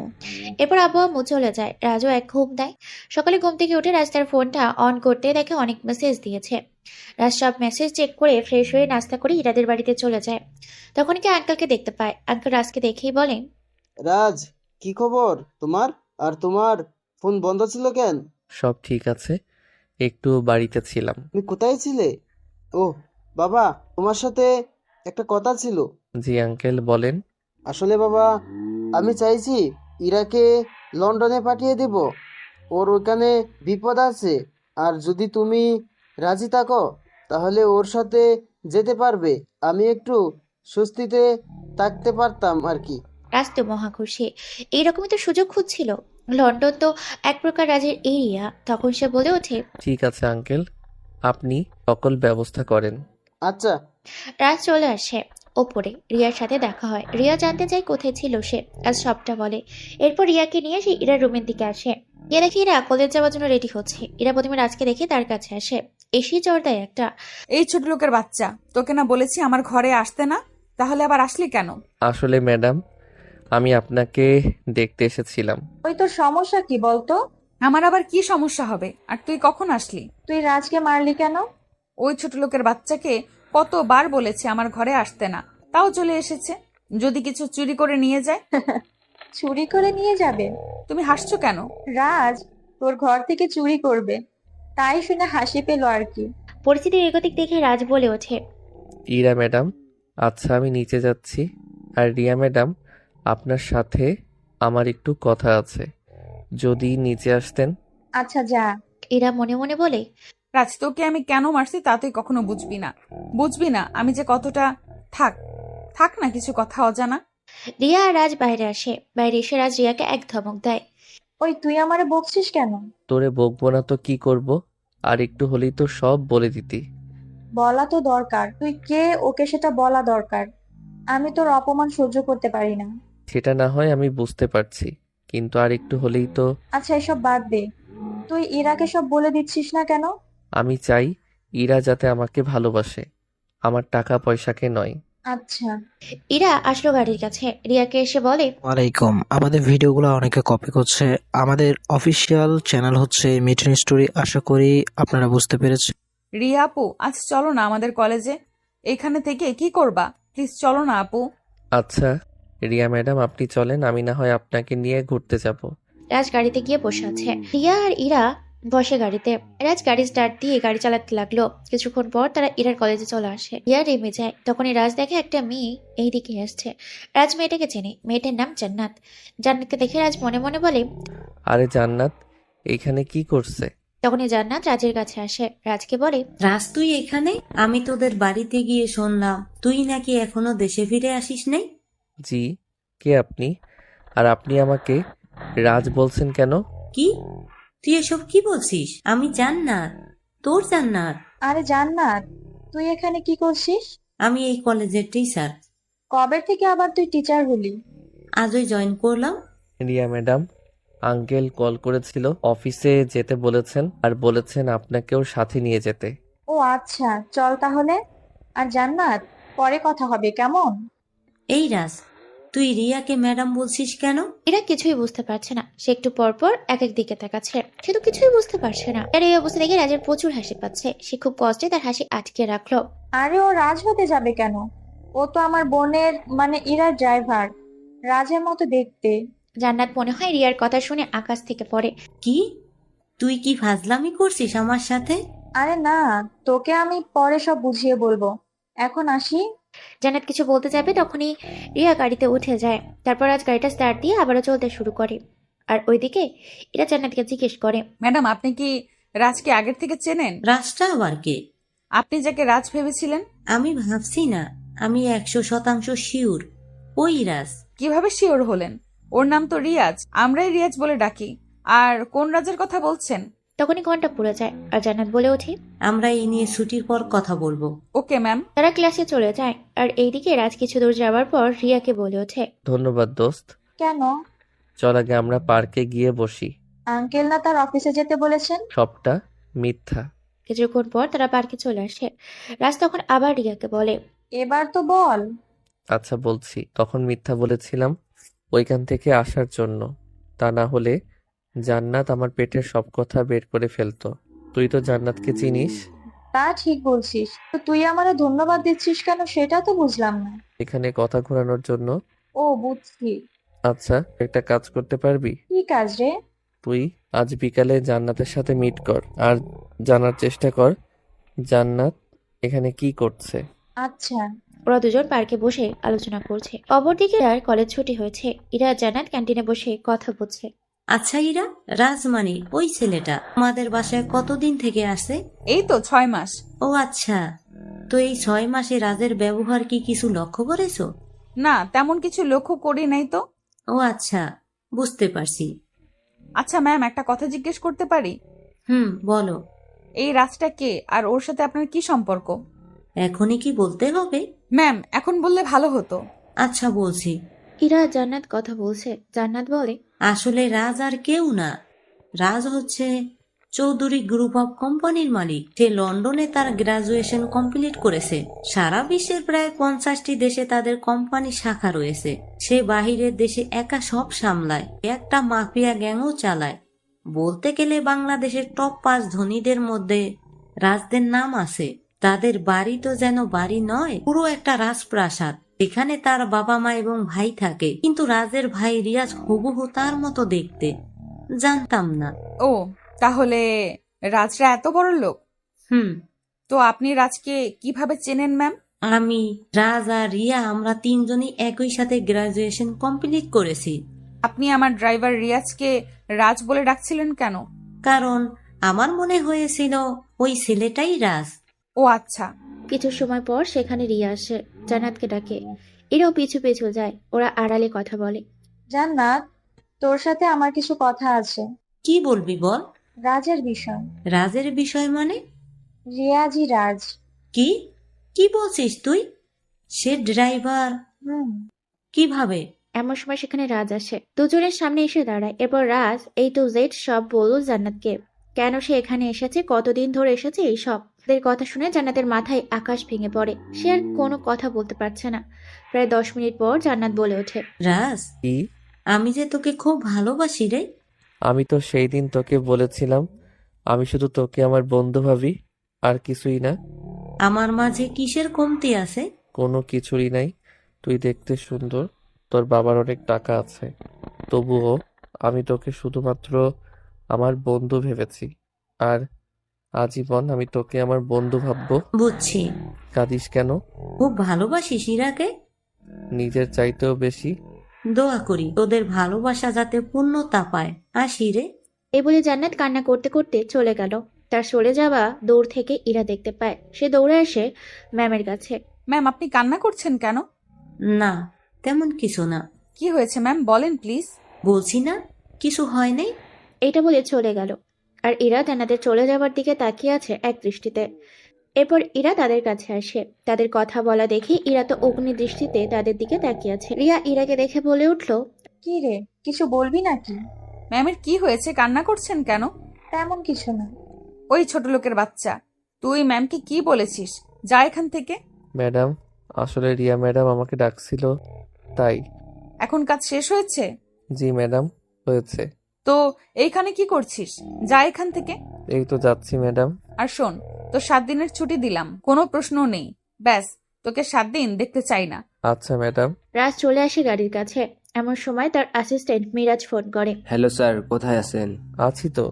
এরপর আব্বু আম্মু চলে যায়। রাজও এক ঘুম দেয়। সকালে ঘুম থেকে উঠে রাজ তার ফোনটা অন করতে দেখে অনেক মেসেজ দিয়েছে। রাজ সব মেসেজ চেক করে ফ্রেশ হয়ে নাস্তা করে ইরাদের বাড়িতে চলে যায়। তখন কি আঙ্কেলকে দেখতে পায়। আঙ্কেল রাজকে দেখেই বলেন। রাজ, কি খবর তোমার? আর তোমার ফোন বন্ধ ছিল কেন? সব ঠিক আছে, একটু বাড়িতে ছিলাম। তুমি কোথায় ছিলে? ও বাবা, তোমার সাথে একটা কথা ছিল। জি আঙ্কেল, বলেন। আসলে বাবা, আমি চাইছি ইরাকে লন্ডনে পাঠিয়ে দেব। ওর ওখানে বিপদ আছে, আর যদি তুমি রাজি থাকো তাহলে ওর সাথে যেতে পারবে। আমি একটু স্বস্তিতে থাকতে পারতাম আর কি। রাজ তো মহা খুশি। এইরকমই তো সুযোগ খুঁজছিল। লন্ডন তো এক প্রকার রাজের এরিয়া। তখন সে বলে ওঠে। ঠিক আছে আঙ্কেল, আপনি সকল ব্যবস্থা করেন। আচ্ছা। রাজ চলে আসে ওপরে। রিয়ার সাথে দেখা হয়। রিয়া জানতে চায় কোথায় ছিল সে। রাজ সবটা বলে। এরপর রিয়াকে নিয়ে সে ইরার রুমের দিকে আসে। গিয়ে দেখে ইরা কলেজ যাওয়ার জন্য রেডি হচ্ছে। ইরা প্রথমে রাজকে দেখে তার কাছে আসে। এসে জ্বর দেয় একটা। এই ছোট লোকের বাচ্চা, তোকে না বলেছি আমার ঘরে আসতে না? তাহলে আবার আসলি কেন? আসলে ম্যাডাম, আমি আপনাকে দেখতে এসেছিলাম। ওই তোর সমস্যা কি বলতো? আমার আবার কি সমস্যা হবে? আর তুই কখন আসলি? তুই রাজকে মারলি কেন? ওই ছোট লোকের বাচ্চাকে কতবার বলেছে আমার ঘরে আসতে না, তাও চলে এসেছে। যদি কিছু চুরি করে নিয়ে যায়? চুরি করে নিয়ে যাবে? তুমি হাসছো কেন? রাজ তোর ঘর থেকে চুরি করবে, তাই শুনে হাসি পেল আর কি। পরিস্থিতির এগতিক দেখে রাজ বলে ওঠে। ইরা ম্যাডাম, আচ্ছা আমি নিচে যাচ্ছি, আর রিয়া ম্যাডাম, আপনার সাথে আমার একটু কথা আছে, যদি নিচে আসতেন। আচ্ছা যা। ইরা মনে মনে বলে, রাজ, তোকে আমি কেন মারছি তা তুই কখনো বুঝবি না। বুঝবি না আমি যে কতটা। থাক থাক না, কিছু কথা অজানা। রিয়া আর রাজ বাইরে আসে। বাইরে এসে রাজ রিয়াকে এক ধমক দেয়। ওই তুই আমারে বকছিস কেন? তোরে বকবো না তো কি করব? আর একটু হলেই তো সব বলে দিতি। বলা তো দরকার, তুই কে ওকে সেটা বলা দরকার। আমি তোর অপমান সহ্য করতে পারি না। সেটা না হয় আমি বুঝতে পারছি, কিন্তু আর একটু হলেই তো। আচ্ছা এসব বাদ দে, তুই ইরাকে সব বলে দিচ্ছিস না কেন? আমি চাই ইরা যাতে আমাকে ভালোবাসে, আমার টাকা পয়সাকে নয়। আচ্ছা। ইরা আসলো গাড়ির কাছে, রিয়াকে এসে বলে, ওয়ালাইকুম। আমাদের ভিডিওগুলো অনেকে কপি করছে। আমাদের অফিসিয়াল চ্যানেল হচ্ছে মিঠুন স্টোরি। আশা করি আপনারা বুঝতে পেরেছেন। রিয়া আপু, আজ চলো না আমাদের কলেজে। এখানে থেকে কি করবা? প্লিজ চলো না আপু। আচ্ছা রিয়া ম্যাডাম, আপনি চলেন, আমি না হয় আপনাকে নিয়ে ঘুরতে যাব। রাজ গাড়িতে গিয়ে বসে আছে। রিয়া আর ইরা বসে গাড়িতে। রাজ গাড়ি স্টার্ট দিয়ে গাড়ি চালাতে লাগলো। কিছুক্ষণ পর তারা ইরার কলেজে চলে আসে। রিয়া নেমে যায়। তখনই রাজ দেখে একটা মেয়ে এইদিকে আসছে। রাজ মেয়েটাকে চেনে, মেয়েটার নাম জান্নাত। জান্নাতকে দেখে রাজ মনে মনে বলে, আরে জান্নাত, এইখানে কি করছে? তখনই জান্নাত রাজের কাছে আসে। রাজকে বলে, রাজ, তুই এখানে? আমি তোদের বাড়িতে গিয়ে শুনলাম তুই নাকি এখনো দেশে ফিরে আসিস নাই। জি, কে আপনি? আর আপনি আমাকে রাজ বলছেন কেন? কি? তুই এসব কি বলছিস? আমি জান্নাত, তোর জান্নাত। আরে জান্নাত, তুই এখানে কি করছিস? আমি এই কলেজের টিচার। কবে থেকে আবার তুই টিচার হলি? আজই জয়েন করলাম। রিয়া ম্যাডাম, আঙ্কেল কল করেছিল, অফিসে যেতে বলেছেন আর বলেছেন আপনাকেও সাথে নিয়ে যেতে। ও আচ্ছা, চল তাহলে। আর জান্নাত, পরে কথা হবে কেমন? এই রাজ, তুই রিয়াকে ম্যাডাম বলছিস কেন? এরা কিছুই বুঝতে পারছে না। সে একটু পরপর এক এক দিকে তাকাচ্ছে। সে তো কিছুই বুঝতে পারছে না। এর এই অবস্থা দেখে রাজের প্রচুর হাসি পাচ্ছে। সে খুব কষ্টে তার হাসি আটকে রাখলো। আরে ও রাজ হতে যাবে কেন? ও তো আমার বোনের মানে ইরার ড্রাইভার। রাজের মতো দেখতে। জান্নাত মনে হয় রিয়ার কথা শুনে আকাশ থেকে পড়ে। কি? তুই কি ফাজলামি করছিস আমার সাথে? আরে না, তোকে আমি পরে সব বুঝিয়ে বলবো। এখন আসি। জান্নাত কিছু বলতে যাবে, তখনই রিয়া গাড়িতে উঠে যায়। তারপর রাজ গাড়িটা স্টার্ট দিয়ে আবারও চলতে শুরু করে। আর ওইদিকে এরা জান্নাতকে জিজ্ঞেস করে, ম্যাডাম, আপনি কি রাজকে আগের থেকে চেনেন? রাজটা আবার কে? আপনি যাকে রাজ ভেবেছিলেন। আমি ভাবছি না, আমি 100% শিওর ওই রাজ। কিভাবে শিওর হলেন? ওর নাম তো রিয়াজ, আমরাই রিয়াজ বলে ডাকি। আর কোন রাজের কথা বলছেন? তখনই ঘন্টা পড়ে যায় আর জান্নাত বলে ওঠে, আমরা এই নিয়ে ছুটির পর কথা বলবো। Okay ma'am. তারা ক্লাসে চলে যায়। আর এইদিকে রাজ কিছু দূর যাওয়ার পর রিয়াকে বলে ওঠে, ধন্যবাদ দোস্ত। কেন? চল আগে আমরা পার্কে গিয়ে বসি। আঙ্কেল না তার অফিসে যেতে বলেছেন? সবটা মিথ্যা। কিছুক্ষণ পর তারা পার্কে চলে আসে। রাজ তখন আবার রিয়াকে বলে, এবার তো বল। আচ্ছা বলছি, তখন মিথ্যা বলেছিলাম ওইখান থেকে আসার জন্য, তা না হলে জান্নাত আমার পেটের সব কথা বের করে ফেলতো। তুই তো জান্নাতকে চিনিস। তা ঠিক বলছিস, তো তুই আমারে ধন্যবাদ দিচ্ছিস কেন সেটা তো বুঝলাম না। এখানে কথা ঘোরানোর জন্য। ও বুঝছি। আচ্ছা, একটা কাজ করতে পারবি? কি কাজ রে? তুই আজ বিকালে জান্নাতের সাথে মিট কর আর জানার চেষ্টা কর জান্নাত এখানে কি করছে। আচ্ছা। ওরা দুজন পার্কে বসে আলোচনা করছে। অপরদিকে আর কলেজ ছুটি হয়েছে। ইরা আর জান্নাত ক্যান্টিনে বসে কথা বলছে। আচ্ছা ইরা, রাজ মানে ওই ছেলেটা আমাদের বাসায় কতদিন থেকে আসে? এই তো 6 মাস। ও আচ্ছা, তো এই 6 মাসে রাজের ব্যবহার কি কিছু লক্ষ্য করেছো? না, তেমন কিছু লক্ষ্য করি নাই তো। ও আচ্ছা, বুঝতে পারছি। আচ্ছা ম্যাম, একটা কথা জিজ্ঞেস করতে পারি? বলো। এই রাজটা কে আর ওর সাথে আপনার কি সম্পর্ক? এখনই কি বলতে হবে? ম্যাম, এখন বললে ভালো হতো। আচ্ছা বলছি। ইরা আর জান্নাত কথা বলছে। জান্নাত বলে, আসলে রাজ আর কেউ না, রাজ হচ্ছে চৌধুরী গ্রুপ অফ কোম্পানির মালিক। সে লন্ডনে তার গ্রাজুয়েশন কমপ্লিট করেছে। সারা বিশ্বের প্রায় 50টি দেশে তাদের কোম্পানি শাখা রয়েছে। সে বাহিরের দেশে একা সব সামলায়, একটা মাফিয়া গ্যাংও চালায়। বলতে গেলে বাংলাদেশের টপ 5 ধনীদের মধ্যে রাজদের নাম আছে। তাদের বাড়ি তো যেন বাড়ি নয়, পুরো একটা রাজপ্রাসাদ। এখানে তার বাবা মা এবং ভাই থাকে, কিন্তু রাজের ভাই রিয়াজ হুবহু তার মতো দেখতে। জানতাম না। ও, তাহলে রাজরা এত বড় লোক? হুম। তো আপনি রাজকে কিভাবে চেনেন ম্যাম? আমি, রাজ আর রিয়া আমরা তিনজনই একই সাথে গ্রাজুয়েশন কমপ্লিট করেছি। আপনি আমার ড্রাইভার রিয়াজকে রাজ বলে ডাকছিলেন কেন? কারণ আমার মনে হয়েছিল ওই ছেলেটাই রাজ। ও আচ্ছা। কিছু সময় পর সেখানে রিয়া আসে, জান্নাতকে ডাকে। এরাও পিছু পিছু যায়। ওরা আড়ালে কথা বলে। জান্নাত, তোর সাথে আমার কিছু কথা আছে। কি বলবি বল। রাজের বিষয়। রাজের বিষয় মানে? রিয়াজই রাজ। কি কি বলছিস তুই? সে ড্রাইভার? হুম। কিভাবে? এমন সময় সেখানে রাজ আসে, দুজনের সামনে এসে দাঁড়ায়। এরপর রাজ A to Z সব বলল জান্নাতকে। কেন সে এখানে এসেছে, কতদিন ধরে এসেছে, এইসব। তাদের কথা শুনে জান্নাতের মাথায় আকাশ ভেঙে পড়ে। সে আর কোনো কথা বলতে পারছে না। প্রায় 10 মিনিট পর জান্নাত বলে ওঠে, রাজ, কি? আমি যে তোকে খুব ভালোবাসি রে। আমি তো সেই দিন তোকে বলেছিলাম আমি শুধু তোকে আমার বন্ধু ভাবি, আর কিছুই না। আমার মাঝে কিসের কমতি আছে? কোনো কিছুরই নাই। তুই দেখতে সুন্দর, তোর বাবার অনেক টাকা আছে, তবুও আমি তোকে শুধুমাত্র আমার বন্ধু ভেবেছি, আর আজীবন আমি তোকে আমার বন্ধু ভাববো। বুঝছি। কাঁদিস কেন? খুব ভালোবাসিস ইরাকে। নিজের চাইতেও বেশি। দোয়া করি তোদের ভালোবাসা যাতে পূর্ণতা পায়। আসি রে। এই বলে জান্নাত কান্না করতে করতে চলে গেল। তার চলে যাওয়া দৌড় থেকে ইরা দেখতে পায়। সে দৌড়ে আসে ম্যামের কাছে। ম্যাম, আপনি কান্না করছেন কেন? না, তেমন কিছু না। কি হয়েছে ম্যাম, বলেন প্লিজ। বলছি না কিছু হয় নাই। এটা বলে চলে গেল। আর ইরা জান্নাতের চলে যাওয়ার দিকে তাকিয়ে আছে এক দৃষ্টিতে। এরপর ইরা তাদের কাছে আসে। তাদের কথা বলা দেখে ইরা তো অগ্নি দৃষ্টিতে তাদের দিকে তাকিয়ে আছে। রিয়া ইরাকে দেখে বলে উঠল, কি রে, কিছু বলবি নাকি? ম্যামের কি হয়েছে, কান্না করছেন কেন? তেমন কিছু না। ওই ছোট লোকের বাচ্চা, তুই ম্যামকে কি বলেছিস? যা এখান থেকে। ম্যাডাম, আসলে রিয়া ম্যাডাম আমাকে ডাকছিল, তাই। এখন কাজ শেষ হয়েছে? জি ম্যাডাম, হয়েছে। তো এইখানে কি করছিস? যা এখান থেকে। এই তো যাচ্ছি ম্যাডাম। আর শোন, তো 7 দিনের ছুটি দিলাম, কোনো প্রশ্ন নেই। ব্যাস, তোকে 7 দিন দেখতে চাই না। আচ্ছা ম্যাডাম। রাজ চলে আসে গাড়ির কাছে। এমন সময় তার অ্যাসিস্ট্যান্ট মিরাজ ফোন করে। হ্যালো স্যার, কোথায় আছেন? আছি তো।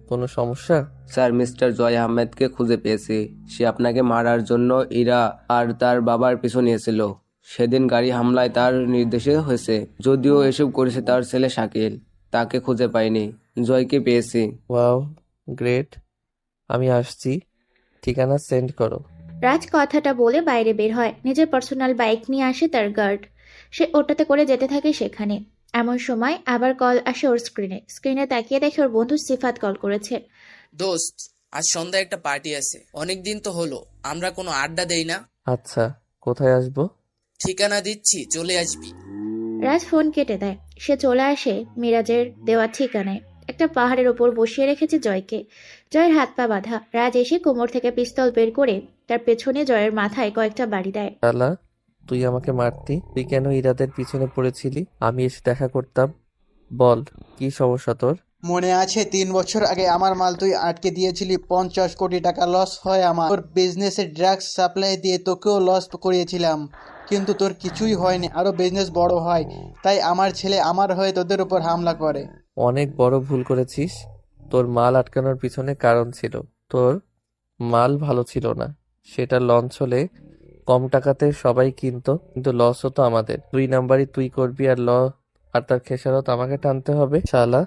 কোনো সমস্যা? স্যার, মিস্টার জয় আহমেদকে খুঁজে পেয়েছি। সে আপনাকে মারার জন্য ইরা আর তার বাবার পিছু নিয়েছিল। সেদিন গাড়ি হামলায় তার নির্দেশে হয়েছে। যদিও এসব করেছে তার ছেলে শাকিল। তাকে খুঁজে পাইনি, জয়কে পেয়েছি। Wow, great. আমি আসছি, ঠিকানা সেন্ড করো। রাজ কথাটা বলে বাইরে বের হয়। নিজের পার্সোনাল বাইক নিয়ে আসে তার গার্ড। সে ওটাতে করে যেতে থাকে সেখানে। এমন সময় আবার কল আসে ওর স্ক্রিনে তাকিয়ে দেখে ওর বন্ধু সিফাত কল করেছে। দোস্ত, আজ সন্ধ্যায় একটা পার্টি আছে। অনেকদিন তো হলো আমরা কোনো আড্ডা দেই না। আচ্ছা, কোথায় আসবো? ঠিকানা দিচ্ছি, চলে আসবি। রাজ ফোন কেটে দেয়। সে চলে আসে মিরাজের দেওয়া ঠিকানায়। একটা পাহাড়ের ওপর বসিয়ে রেখেছে জয়কে। জয়ের হাত পা বাঁধা। রাজ এসে কোমর থেকে পিস্তল বের করে তার পেছনে জয়ের মাথায় কয়েকটা বাড়ি দেয়। শালা, তুই আমাকে মারতি, তুই কেন ইরাদের পিছনে পড়েছিলি? আমি এসে দেখা করতাম। বল, কি সমস্যা তোর? মনে আছে 3 বছর আগে আমার মাল তুই আটকে দিয়েছিলি? 50 কোটি টাকা লস হয় আমার। তোর বিজনেসে ড্রাগস সাপ্লাই দিয়ে তোকেও লস করিয়েছিলাম, কিন্তু তোর কিছুই হয়নি, আরো বিজনেস বড় হয়। তাই আমার ছেলে আমার হয়ে তোদের উপর হামলা করে। অনেক বড় ভুল করেছিস। তোর মাল আটকানোর পিছনে কারণ ছিল। তোর মাল ভালো ছিল না। সেটা লঞ্চ হলে কম টাকাতে সবাই কিনতো, কিন্তু লস হতো আমাদের। 2 নাম্বারই তুই করবি, আর তার খেসারত আমাকে টানতে হবে। শালা,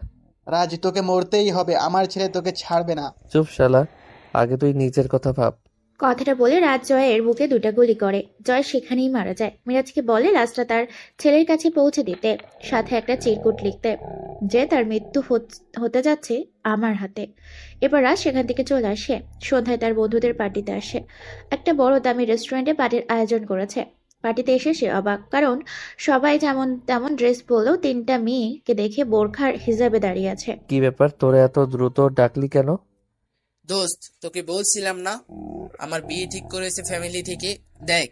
রাজ, তোকে মরতেই হবে, আমার ছেলে তোকে ছাড়বে না। চুপ শালা, আগে তুই নিজের কথা ভাব। কথাটা বলে রাজ জয়ের বুকে 2টা গুলি করে। জয় সেখানেই মারা যায়। মিরাজকে বলে লাশটা তার ছেলের কাছে পৌঁছে দিতে, সাথে একটা চিরকুট লিখতে, যে তার মৃত্যু হতে যাচ্ছে আমার হাতে। এবার রাজ সেখান থেকে চলে আসে। সন্ধ্যায় তার বন্ধুদের পার্টিতে আসে। একটা বড় দামি রেস্টুরেন্টে পার্টির আয়োজন করেছে। পার্টিতে এসে সে অবাক, কারণ সবাই যেমন তেমন ড্রেস পরলেও 3টা মেয়েকে দেখে বোরখার হিজাবে দাঁড়িয়ে আছে। কি ব্যাপার, তোরা এত দ্রুত ডাকলি কেন? দোস্ত, তোকে বলছিলাম না আমার বিয়ে ঠিক করেছে ফ্যামিলি থেকে। দেখ,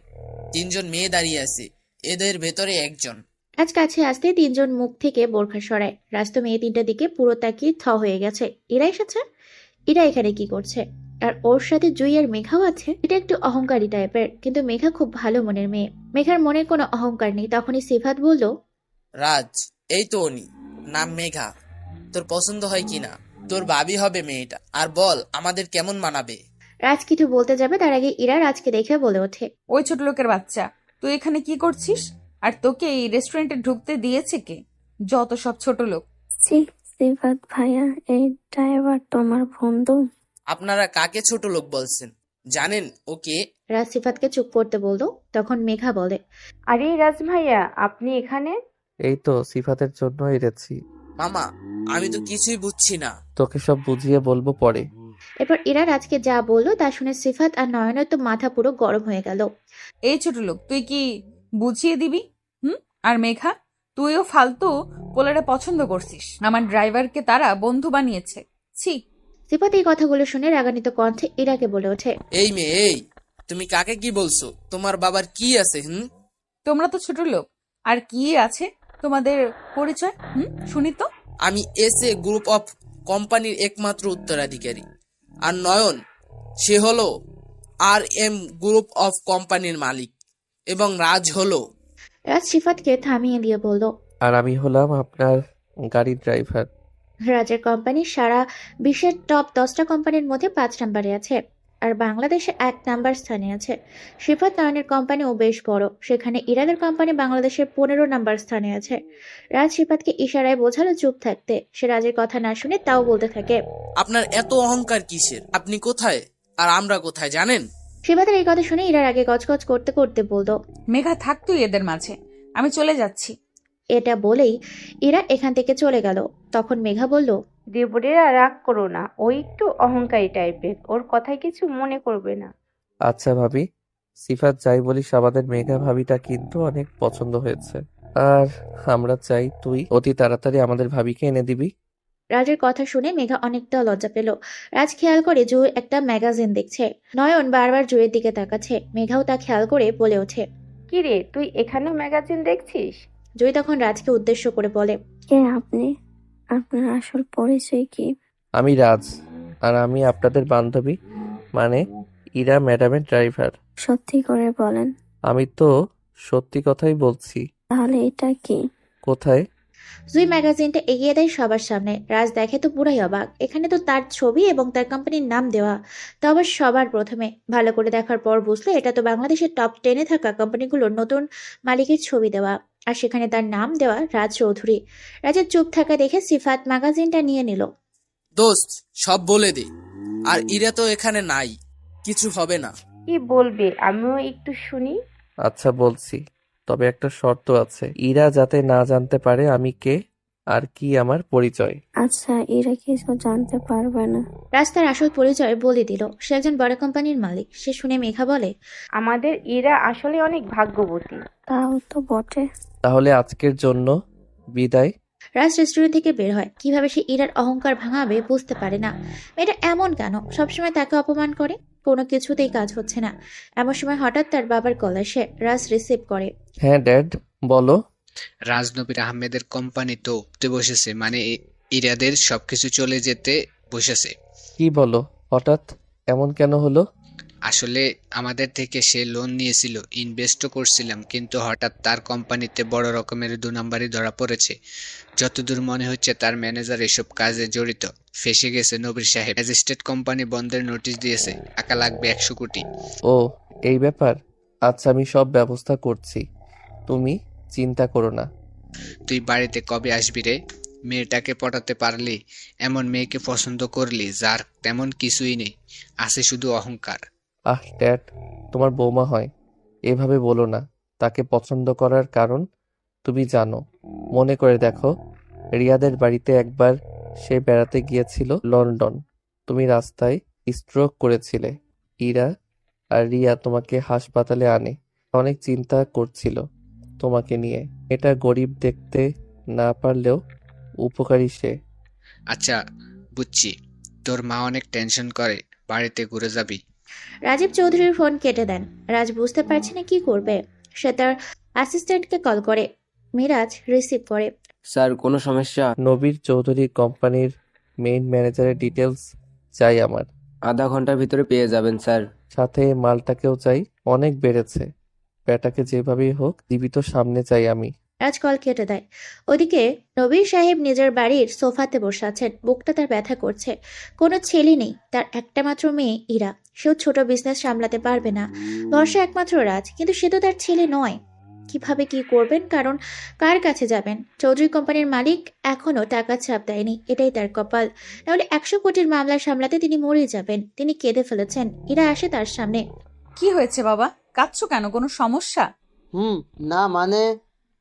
3জন মেয়ে দাঁড়িয়ে আছে, এদের ভেতরে একজন। আজ কাছে আসতে 3জন মুখ থেকে বোরখা সরায়। রাজ তো মেয়ে 3টার দিকে পুরো তাকিয়ে হয়ে গেছে। এরা এসেছে? এরা এখানে কি করছে? আর ওর সাথে জুই আর মেঘাও আছে। এটা একটু অহংকারী টাইপের, কিন্তু মেঘা খুব ভালো মনের মেয়ে। মেঘার মনে কোনো অহংকার নেই। তখনই সিফাত বলল, রাজ, এই তো উনি, নাম মেঘা। তোর পছন্দ হয় কিনা? তোর ভাবি হবে মেয়েটা। আর বল, আমাদের কেমন মানাবে? রাজ কিছু বলতে যাবে তার আগে ইরা রাজকে দেখে বলে ওঠে, ওই ছোট লোকের বাচ্চা, তুই এখানে কি করছিস? আর তোকে এই রেস্টুরেন্টে ঢুকতে দিয়েছে কে? যত সব ছোট লোক। সিফাত ভাইয়া, এই ড্রাইভার তোমার বন্ধু? আপনারা কাকে ছোট লোক বলছেন? জানেন ওকে? রাজ সিফাতকে চুপ করতে বলল। তখন মেঘা বলে, আরে রাজ ভাইয়া, আপনি এখানে? এই তো সিফাতের জন্য এসেছি। মামা, আমি তো কিছুই বুঝছি না। তোকে সব বুঝিয়ে বলবো পরে। এরপর ইরা রাজকে যা বললো তা শুনে সিফাত আর নয়নের তো মাথা পুরো গরম হয়ে গেল। এই ছোট লোক, তুই কি বুঝিয়ে দিবি? আর মেঘা, তুইও ফালতু পোলারে পছন্দ করছিস। আমার ড্রাইভারকে তারা বন্ধু বানিয়েছে। ছি। সিফাত এই কথাগুলো শুনে রাগান্বিত কণ্ঠে ইরাকে বলে ওঠে, এই মেয়ে, এই তুমি কাকে কি বলছো? তোমার বাবার কি আছে? তোমরা তো ছোট লোক, আর কি আছে তোমাদের পরিচয়? শুনি তো। আমি এসএ গ্রুপ অফ কোম্পানির একমাত্র উত্তরাধিকারী, আর নয়ন, সে হলো RM গ্রুপ অফ কোম্পানির মালিক, এবং রাজ হলো। রাজ সিফাতকে থামিয়ে দিয়ে বলল, আর আমি হলাম আপনার গাড়ির ড্রাইভার। রাজের কোম্পানি সারা বিশ্বের টপ 10টা কোম্পানির মধ্যে 5 নম্বরে আছে, আর বাংলাদেশে 1 নাম্বার স্থানে আছে। সিফাত নয়নের কোম্পানিও বেশ বড়, সেখানে ইরাদের কোম্পানি বাংলাদেশের 15 নাম্বার স্থানে আছে। রাজ সিফাতকে ইশারায় বোঝালো চুপ থাকতে। সে রাজের কথা না শুনে তাও বলতে থাকে, আপনার এত অহংকার কিসের? আপনি কোথায় আর আমরা কোথায় জানেন? সিফাতের এই কথা শুনে ইরার আগে গজগজ করতে করতে বলল, মেঘা, থাক তুই এদের মাঝে, আমি চলে যাচ্ছি। এটা বলেই ইরা এখান থেকে চলে গেল। তখন মেঘা বলল, দেবরেরা রাগ করো না, ওই একটু অহংকারী টাইপের, ওর কথায় কিছু মনে করবে না। আচ্ছা ভাবি, সিফাত যাই বলিস আমাদের মেঘা ভাবিটা কিন্তু অনেক পছন্দ হয়েছে, আর আমরা চাই তুই অতি তাড়াতাড়ি আমাদের ভাবিকে এনে দিবি। রাজের কথা শুনে মেঘা অনেকটা লজ্জা পেল। রাজ খেয়াল করে জুই একটা ম্যাগাজিন দেখছে। নয়ন বারবার জুয়ের দিকে তাকাচ্ছে। মেঘাও তা খেয়াল করে বলে ওঠে, কি রে, তুই এখানে ম্যাগাজিন দেখছিস? জুই তখন রাজকে উদ্দেশ্য করে বলে, কে আপনি? আপনার আসল পরিচয় কি? আমি রাজ, আর আমি আপনাদের বান্ধবী, মানে ইরা ম্যাডামের ড্রাইভার। সত্যি করে বলেন। আমি তো সত্যি কথাই বলছি। তাহলে এটা কি? কোথায়? জুই ম্যাগাজিনটা এগিয়ে দেয় সবার সামনে। রাজ দেখে তো পুরাই অবাক। এখানে তো তার ছবি এবং তার কোম্পানির নাম দেওয়া, তা আবার সবার প্রথমে। ভালো করে দেখার পর বুঝলো এটা তো বাংলাদেশের টপ 10-এ থাকা কোম্পানিগুলোর নতুন মালিকের ছবি দেওয়া, আর সেখানে তার নাম দেওয়া রাজ চৌধুরী। রাজের চুপ থাকা দেখে সিফাত ম্যাগাজিনটা নিয়ে নিল। দোস্ত, সব বলে দে, আর ইরা তো এখানে নাই, কিছু হবে না। কি বলবে, আমিও একটু শুনি। আচ্ছা বলছি, তবে একটা শর্ত আছে। ইরা যাতে না জানতে পারে আমি কে আর কি আমার পরিচয়। আচ্ছা, এরা কিছু জানতে পারবে না। রাজ তার আসল পরিচয় বলে দিল। সে একজন বড় কোম্পানির মালিক। সে শুনে মেঘা বলে, আমাদের এরা আসলে অনেক ভাগ্যবতী। তাও তো বটে। তাহলে আজকের জন্য বিদায়। রাজ রেস্টুরেন্ট থেকে বের হয়। কিভাবে সে ইরার অহংকার ভাঙাবে বুঝতে পারে না। মেয়েটা এমন কেন সবসময় তাকে অপমান করে? কোনো কিছুতেই কাজ হচ্ছে না। এমন সময় হঠাৎ তার বাবার কল আসে। রাজ রিসিভ করে। হ্যাঁ ড্যাড, বলো। রাজনবীর আহমেদের কোম্পানি তো উঠতে বসেছে, মানে ইরাদের সবকিছু চলে যেতে বসেছে। কি বলো, হঠাৎ এমন কেন হলো? আসলে আমাদের থেকে সে লোন নিয়েছিল, ইনভেস্টও করছিলাম, কিন্তু হঠাৎ তার কোম্পানিতে বড় রকমের 2 নাম্বারই ধরা পড়েছে। যতদূর মনে হচ্ছে তার ম্যানেজার এসব কাজে জড়িত। ফেসে গেছে নবীর সাহেব। ম্যাজিস্ট্রেট কোম্পানি বন্ধের নোটিশ দিয়েছে, টাকা লাগবে 100 কোটি। ও, এই ব্যাপার। আচ্ছা, আমি সব ব্যবস্থা করছি, তুমি চিন্তা করো না। তুই বাড়িতে কবে আসবি রে? মেয়েটাকে পটাতে পারলি, এমন মেয়েকে পছন্দ করলি যার তেমন কিছুই নেই, আছে শুধু অহংকার। আহ ড্যাড, তোমার বৌমা হয়, এভাবে বলো না। তাকে পছন্দ করার কারণ তুমি জানো। মনে করে দেখো, রিয়াদের বাড়িতে একবার সে বেড়াতে গিয়েছিল লন্ডন। তুমি রাস্তায় স্ট্রোক করেছিলে। ইরা আর রিয়া তোমাকে হাসপাতালে আনে। অনেক চিন্তা করছিল তোমাকে নিয়ে। এটা গরিব দেখতে না পারলেও উপকারী সে। আচ্ছা বুঝছি, তোর মা অনেক টেনশন করে, বাড়িতে ঘুরে যাবি। রাজীব চৌধুরীর ফোন কেটে দেন। রাজ বুঝতে পারছে না কি করবে। সে তার অ্যাসিস্ট্যান্টকে কল করে। মিরাজ রিসিভ করে। স্যার, কোনো সমস্যা? নবীর চৌধুরী কোম্পানির মেইন ম্যানেজারের ডিটেলস চাই আমার। আধা ঘন্টার ভিতরে পেয়ে যাবেন স্যার। সাথে মালটাকেও চাই। অনেক বেড়েছে। ব্যাটাকে যেভাবেই হোক জীবিত সামনে চাই আমি। রাজ কল কেটে দেয়। ওদিকে নবীর সাহেব নিজের বাড়ির সোফাতে বসে আছেন। বুকটা তার ব্যথা করছে। কোনো ছেলে নেই, তার একটা মাত্র মেয়ে ইরা। সেও ছোট বিজনেস সামলাতে পারবে না। ভরসা একমাত্র রাজ, কিন্তু সে তো তার ছেলে নয়। কিভাবে কি করবেন, কারণ কার কাছে যাবেন? চৌধুরী কোম্পানির মালিক এখনো টাকা ছাপ দেয়নি, এটাই তার কপাল। নাহলে 100 কোটির মামলা সামলাতে তিনি মরে যাবেন। তিনি কেঁদে ফেলেছেন। ইরা আসে তার সামনে। কি হয়েছে বাবা, কাঁদছো কেন? কোনো সমস্যা? না মানে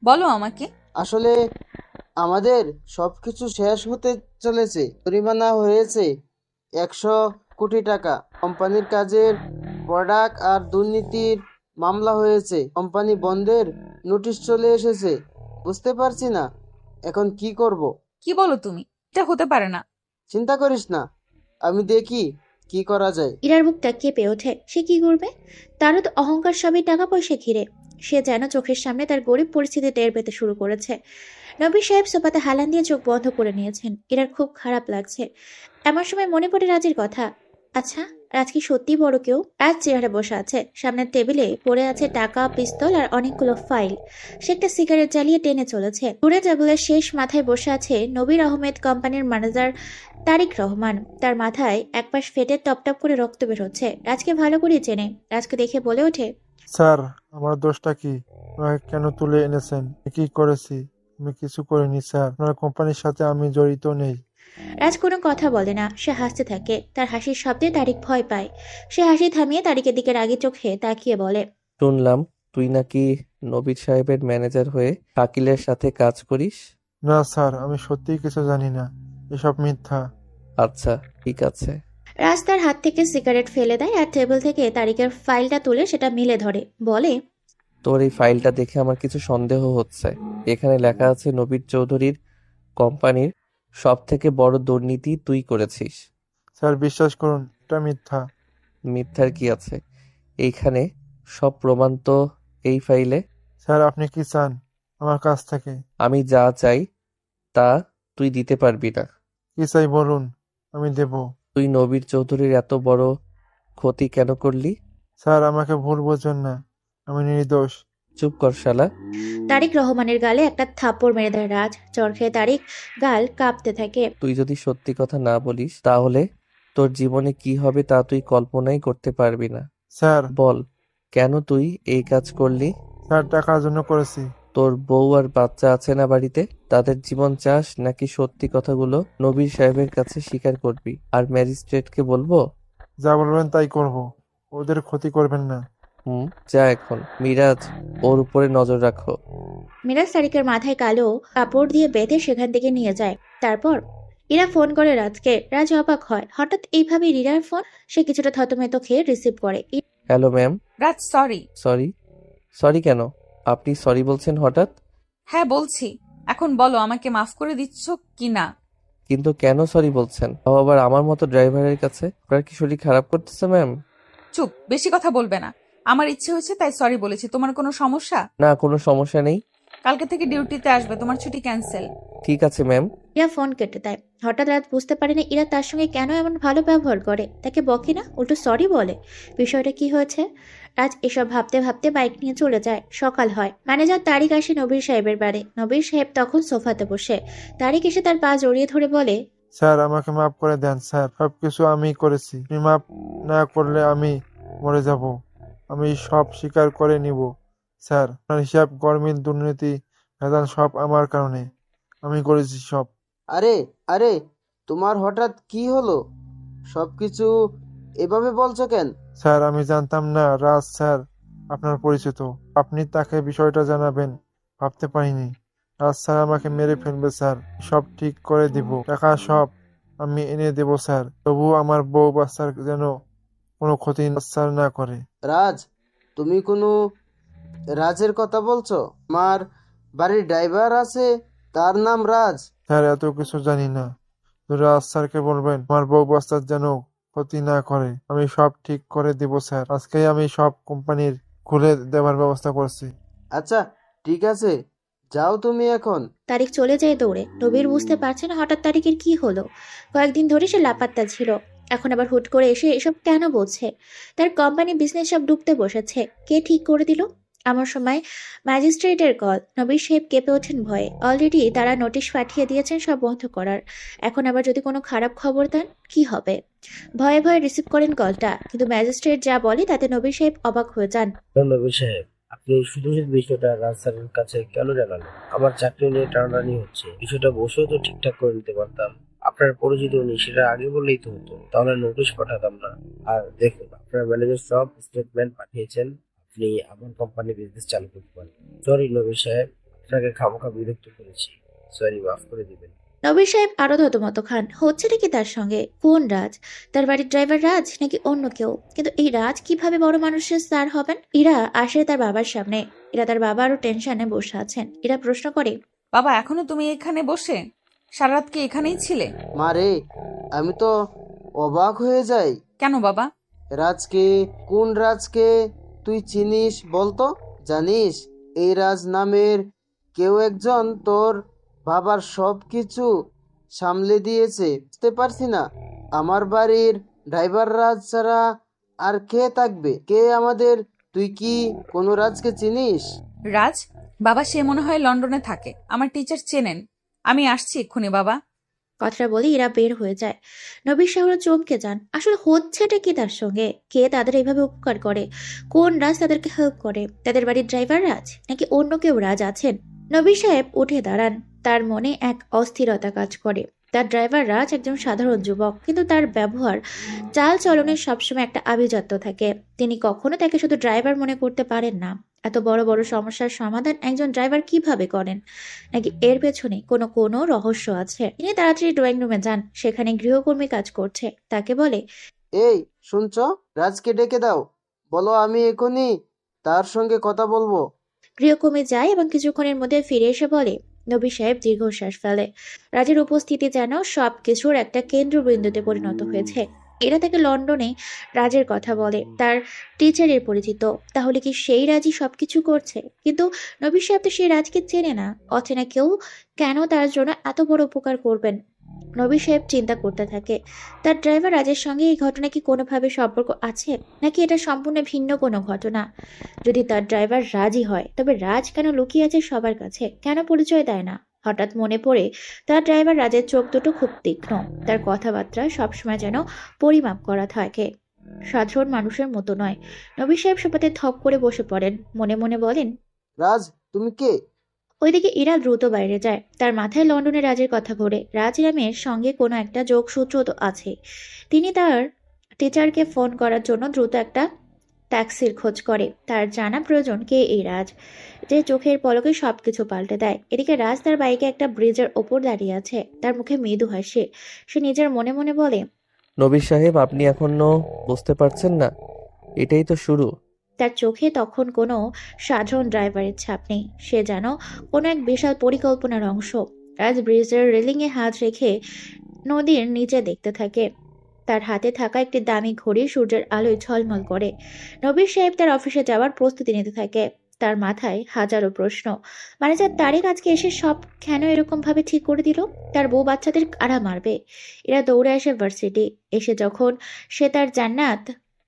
বলো আমাকে। আসলে আমাদের সবকিছু শেষ হতে চলেছে। জরিমানা হয়েছে 100 কোটি টাকা। কোম্পানির কাজের প্রোডাক্ট আর দুর্নীতির মামলা হয়েছে। কোম্পানি বন্ধের নোটিশ চলে এসেছে। বুঝতে পারছি না এখন কি করব। কি বলো তুমি? এটা হতে পারে না। চিন্তা করিস না, আমি দেখি কি করা যায়। ইরার বুকটা কেঁপে ওঠে। সে কি করবে? তারও তো অহংকার সবই টাকা পয়সা ঘিরে। সে যেন চোখের সামনে তার গরিব পরিস্থিতি টের পেতে শুরু করেছে। নবী সাহেব সোফাতে হালান দিয়ে চোখ বন্ধ করে নিয়েছেন। ইরার খুব খারাপ লাগছে। এমন সময় মনে পড়ে রাজের কথা। আচ্ছা, রাজ কি সত্যি বড় কেউ? রাজ চেয়ারে বসে আছে। সামনের টেবিলে পড়ে আছে টাকা, পিস্তল আর অনেকগুলো ফাইল। সে একটা সিগারেট জ্বালিয়ে টেনে চলেছে। দূরে টেবিলের শেষ মাথায় বসে আছে নবীর আহমেদ কোম্পানির ম্যানেজার তারিক রহমান। তার মাথায় একপাশ ফেটে টপ করে রক্ত বের হচ্ছে। রাজকে ভালো করে চেনে। রাজকে দেখে বলে ওঠে, স্যার, আমার দোষটা কি? আমাকে কেন তুলে এনেছেন? কি করেছি? আমি কিছু করিনি স্যার। আপনার কোম্পানির সাথে আমি জড়িত নেই। রাজ কোনো কথা বলে না। সে হাসতে থাকে। তার হাসির শব্দে তারিক ভয় পায়। সে হাসি থামিয়ে তারিকের দিকে রাগী চোখে তাকিয়ে বলে, শুনলাম তুই নাকি নবীর সাহেবের ম্যানেজার হয়ে শাকিলের সাথে কাজ করিস। না স্যার, আমি সত্যিই কিছু জানি না। এসব মিথ্যা। আচ্ছা, ঠিক আছে। রাজ তার হাত থেকে সিগারেট ফেলে দেয় আর টেবিল থেকে তারিকের ফাইলটা তুলে সেটা মিলে ধরে। বলে, তোর এই ফাইলটা দেখে আমার কিছু সন্দেহ হচ্ছে। এখানে লেখা আছে নবীর চৌধুরীর কোম্পানির সব থেকে বড় দুর্নীতি তুই করেছিস। স্যার, বিশ্বাস করুন, এটা মিথ্যা। মিথ্যার কি আছে? এইখানে সব প্রমাণ তো এই ফাইলে। স্যার, আপনি কি চান আমার কাছ থেকে? আমি যা চাই তা তুই দিতে পারবি না। কি চাই বলুন, আমি দেব। তুই নবীর চৌধুরীর এত বড় ক্ষতি কেন করলি? স্যার, আমাকে ভুল বোঝেন না, আমি নির্দোষ। চুপ কর শালা। তারিক রহমানের গালে একটা থাপ্পড় মেরে দেয় রাজ। চর খেয়ে তারিক গাল কাঁপতে থাকে। তুই যদি সত্যি কথা না বলিস তাহলে তোর জীবনে কি হবে তা তুই কল্পনাই করতে পারবি না। স্যার, বল, কেন তুই এই কাজ করলি? স্যার, টাকার জন্য করেছি। তোর বউ আর বাচ্চা আছে না বাড়িতে? তাদের জীবন চাস নাকি সত্যি কথাগুলো নবীর সাহেবের কাছে স্বীকার করবি আর ম্যাজিস্ট্রেটকে বলবো? যা বলবেন তাই করব, ওদের ক্ষতি করবেন না। যা এখন। মিরাজ, ওর উপরে নজর রাখো। মিরাজ তারিকের মাথায় কালো কাপড় দিয়ে বেঁধে সেখান থেকে নিয়ে যায়। তারপর ইরা ফোন করে রাজকে। রাজ অবাক হয়। হঠাৎ এইভাবে রিরার ফোন। সে কিছুটা থতমত খেয়ে রিসিভ করে। Hello ma'am. Raj, sorry. Sorry? Sorry কেন? আপনি সরি বলছেন হঠাৎ? হ্যাঁ বলছি। এখন বলো, আমাকে মাফ করে দিচ্ছ কি না? কিন্তু কেন সরি বলছেন? তাও আবার আমার মতো ড্রাইভারের কাছে? আপনার কি শরীর খারাপ করতেছে ম্যাম? চুপ, বেশি কথা বলবে না। আমার ইচ্ছে হয়েছে তাই সরি বলেছি। তোমার কোনো সমস্যা? না, কোনো সমস্যা নেই। কালকে থেকে ডিউটিতে আসবে, তোমার ছুটি ক্যান্সেল। ঠিক আছে ম্যাম। ইরা ফোন কেটে দেয়। হঠাৎ রাত বুঝতে পারেনি ইরা তার সঙ্গে কেন এমন ভালো ব্যবহার করে। তাকে বকে না, উল্টো সরি বলে। বিষয়টা কি হয়েছে? রাজ এসব ভাবতে ভাবতে বাইক নিয়ে চলে যায়। সকাল হয়। ম্যানেজার তারিক আসে নবীর সাহেবের বাড়ি। নবীর সাহেব তখন সোফাতে বসে। তারিক এসে তার পা জড়িয়ে ধরে বলে, স্যার, আমাকে মাফ করে দেন স্যার। সবকিছু আমি করেছি। আপনি মাফ না করলে আমি মরে যাব। আমি সব স্বীকার করে নিব স্যার। আপনার হিসাব, গরমিল, দুর্নীতি, ভেজাল সব আমার কারণে। আমি করেছি সব। আরে আরে তোমার হঠাৎ কি হলো? সবকিছু এভাবে বলছো কেন? স্যার, আমি জানতাম না রাজ স্যার আপনার পরিচিত। আপনি তাকে বিষয়টা জানাবেন ভাবতে পারিনি। রাজ স্যার আমাকে মেরে ফেলবে স্যার। সব ঠিক করে দিব। টাকা সব আমি এনে দেব স্যার। তবুও আমার বউ বাচ্চার যেন কোনো ক্ষতি স্যার না করে। রাজ, তুমি কোনো রাজের কথা বলছো? আমার বাড়ির ড্রাইভার আছে, তার নাম রাজ। স্যার, এত কিছু জানি না। রাজ স্যারকে বলবেন আমার বউ বাচ্চার যেন ক্ষতি না করে। আমি সব ঠিক করে দেব স্যার। আজকেই আমি সব কোম্পানির খুলে দেওয়ার ব্যবস্থা করছি। আচ্ছা, ঠিক আছে, যাও তুমি এখন। তারিক চলে যায় দৌড়ে। নবীর বুঝতে পারছে না হঠাৎ তারিকের কি হলো। কয়েকদিন ধরে সে লাপাত্তা ছিল। এখন আবার হুট করে এসে এসব কেন বলছে? তার কোম্পানি বিজনেস সব ডুবতে বসেছে। কে ঠিক করে দিল? এমন সময় ম্যাজিস্ট্রেটের কল। নবীর সাহেব কেঁপে ওঠেন ভয়ে। অলরেডি তারা নোটিশ পাঠিয়ে দিয়েছেন সব বন্ধ করার। এখন আবার যদি কোনো খারাপ খবর দেন কি হবে? ভয়ে ভয়ে রিসিভ করেন কলটা, কিন্তু ম্যাজিস্ট্রেট যা বলে তাতে নবীর সাহেব অবাক হয়ে যান। নবী সাহেব, আপনি শুধু শুধু বিষয়টা রাজ স্যারের কাছে কেন জানালেন? আমার চাকরি নিয়ে টানাটানি হচ্ছে, বিষয়টা বসেও তো ঠিকঠাক করে নিতে পারতাম। আপনার পরিচিত উনি, সেটা আগে বললেই তো হতো, তাহলে নোটিশ পাঠাতাম না। আর দেখুন, আপনার ম্যানেজার সব স্টেটমেন্ট পাঠিয়েছেন, আপনি আমার কোম্পানি বিজনেস চালু করতে পারেন। সরি নবী সাহেব, আপনাকে খামোখা বিরক্ত করেছি, সরি, মাফ করে দিবেন। নবীর সাহেব আরো থতমত খান। হচ্ছেটা কি তার সঙ্গে? কোন রাজ? তার বাড়ির ড্রাইভার রাজ নাকি অন্য কেউ? কিন্তু এই রাজ কিভাবে বড় মানুষের স্যার হবেন? ইরা আসে তার বাবার সামনে। ইরা তার বাবা আরো টেনশনে বসে আছেন। ইরা প্রশ্ন করে, বাবা, এখনো তুমি এখানে বসে? সারা রাত কি এখানেই ছিলে? মা রে, আমি তো অবাক হয়ে যাই। কেন বাবা? রাজকে, কোন রাজকে তুই চিনিস বলতো? জানিস, এই রাজ নামের কেউ একজন তোর বাবার সব কিছু সামলে দিয়েছে। বুঝতে পারছি না, আমার বাড়ির ড্রাইভার রাজ ছাড়া আর কে থাকবে? কে আমাদের? তুই কি কোনো রাজকে চিনিস? রাজ? বাবা, সে মনে হয় লন্ডনে থাকে। আমার টিচার চেনেন। আমি আসছি এক্ষুনি বাবা। কথাটা বলে ইরা বের হয়ে যায়। নবীর সাহেবরা চমকে যান। আসলে হচ্ছেটা কি তার সঙ্গে? কে তাদের এইভাবে উপকার করে? কোন রাজ তাদেরকে হেল্প করে? তাদের বাড়ির ড্রাইভার রাজ নাকি অন্য কেউ রাজ আছেন? নবীর সাহেব উঠে দাঁড়ান। তার মনে এক অস্থিরতা কাজ করে। তার ড্রাইভার রাজ একজন সাধারণ যুবক, কিন্তু তার ব্যবহার, চাল চলনে সবসময় একটা আভিজাত্য থাকে। তিনি কখনো তাকে শুধু ড্রাইভার মনে করতে পারেন না। এত বড় বড় সমস্যার সমাধান একজন ড্রাইভার কিভাবে করেন? নাকি এর পেছনে কোনো কোনো রহস্য আছে? তিনি তাড়াতাড়ি ড্রয়িং রুমে যান। সেখানে গৃহকর্মী কাজ করছে। তাকে বলে, এই শুনছ, রাজকে ডেকে দাও, বলো আমি এখনই তার সঙ্গে কথা বলবো। গৃহকর্মী যায় এবং কিছুক্ষণের মধ্যে ফিরে এসে বলে। নবী সাহেব দীর্ঘশ্বাস ফেলে। রাজের উপস্থিতি যেন সবকিছুর একটা কেন্দ্রবিন্দুতে পরিণত হয়েছে। এরা তাকে লন্ডনে রাজের কথা বলে, তার টিচারের পরিচিত। তাহলে কি সেই রাজই সবকিছু করছে? কিন্তু নবী সাহেব তো সেই রাজকে চেনে না। অচেনা কেউ কেন তার জন্য এত বড় উপকার করবেন? নবী সাহেব চিন্তা করতে থাকে, তার ড্রাইভার রাজের সঙ্গে এই ঘটনা কি কোনোভাবে সম্পর্ক আছে, নাকি এটা সম্পূর্ণ ভিন্ন কোনো ঘটনা? যদি তার ড্রাইভার রাজই হয়, তবে রাজ কেন লুকিয়ে আছে সবার কাছে? কেন পরিচয় দেয় না? হঠাৎ মনে পড়ে তার ড্রাইভার রাজের চোখ দুটো খুব তীক্ষ্ণ। তার কথাবার্তা সবসময় যেন পরিমাপ করা থাকে, সাধারণ মানুষের মতো নয়। নবী সাহেব সবাতে থপ করে বসে পড়েন। মনে মনে বলেন, রাজ, তুমি কে? ওইদিকে ইরা দ্রুত বাইরে যায়। তার মাথায় লন্ডনের রাজের কথা ঘোরে। রাজ নামের সঙ্গে কোনো একটা যোগসূত্র তো আছে। তিনি তার টিচারকে ফোন করার জন্য দ্রুত একটা ট্যাক্সির খোঁজ করে। তার জানা প্রয়োজন কে এই রাজ, যে চোখের পলকে সবকিছু পাল্টে দেয়। এদিকে রাজ তার বাইকে একটা ব্রিজের ওপর দাঁড়িয়ে আছে। তার মুখে মৃদু হাসি। সে নিজের মনে মনে বলে, নবী সাহেব, আপনি এখনো বুঝতে পারছেন না? এটাই তো শুরু। তার চোখে তখন কোনো সাধারণ ড্রাইভারের ছাপ নেই। সে যেন কোনো এক বিশাল পরিকল্পনার অংশ। রাজ ব্রিজের রেলিংয়ে হাত রেখে নদীর নিচে দেখতে থাকে। তার হাতে থাকা একটি দামি ঘড়ি সূর্যের আলোয় ঝলমল করে। নবীর সাহেব তার অফিসে যাওয়ার প্রস্তুতি নিতে থাকে। তার মাথায় হাজারো প্রশ্ন। ম্যানেজার তারেক আজকে এসে সব কেন এরকম ভাবে ঠিক করে দিল? তার বউ বাচ্চাদের কারা মারবে? এরা দৌড়ে আসে ভার্সিটি। এসে যখন সে তার জান্নাত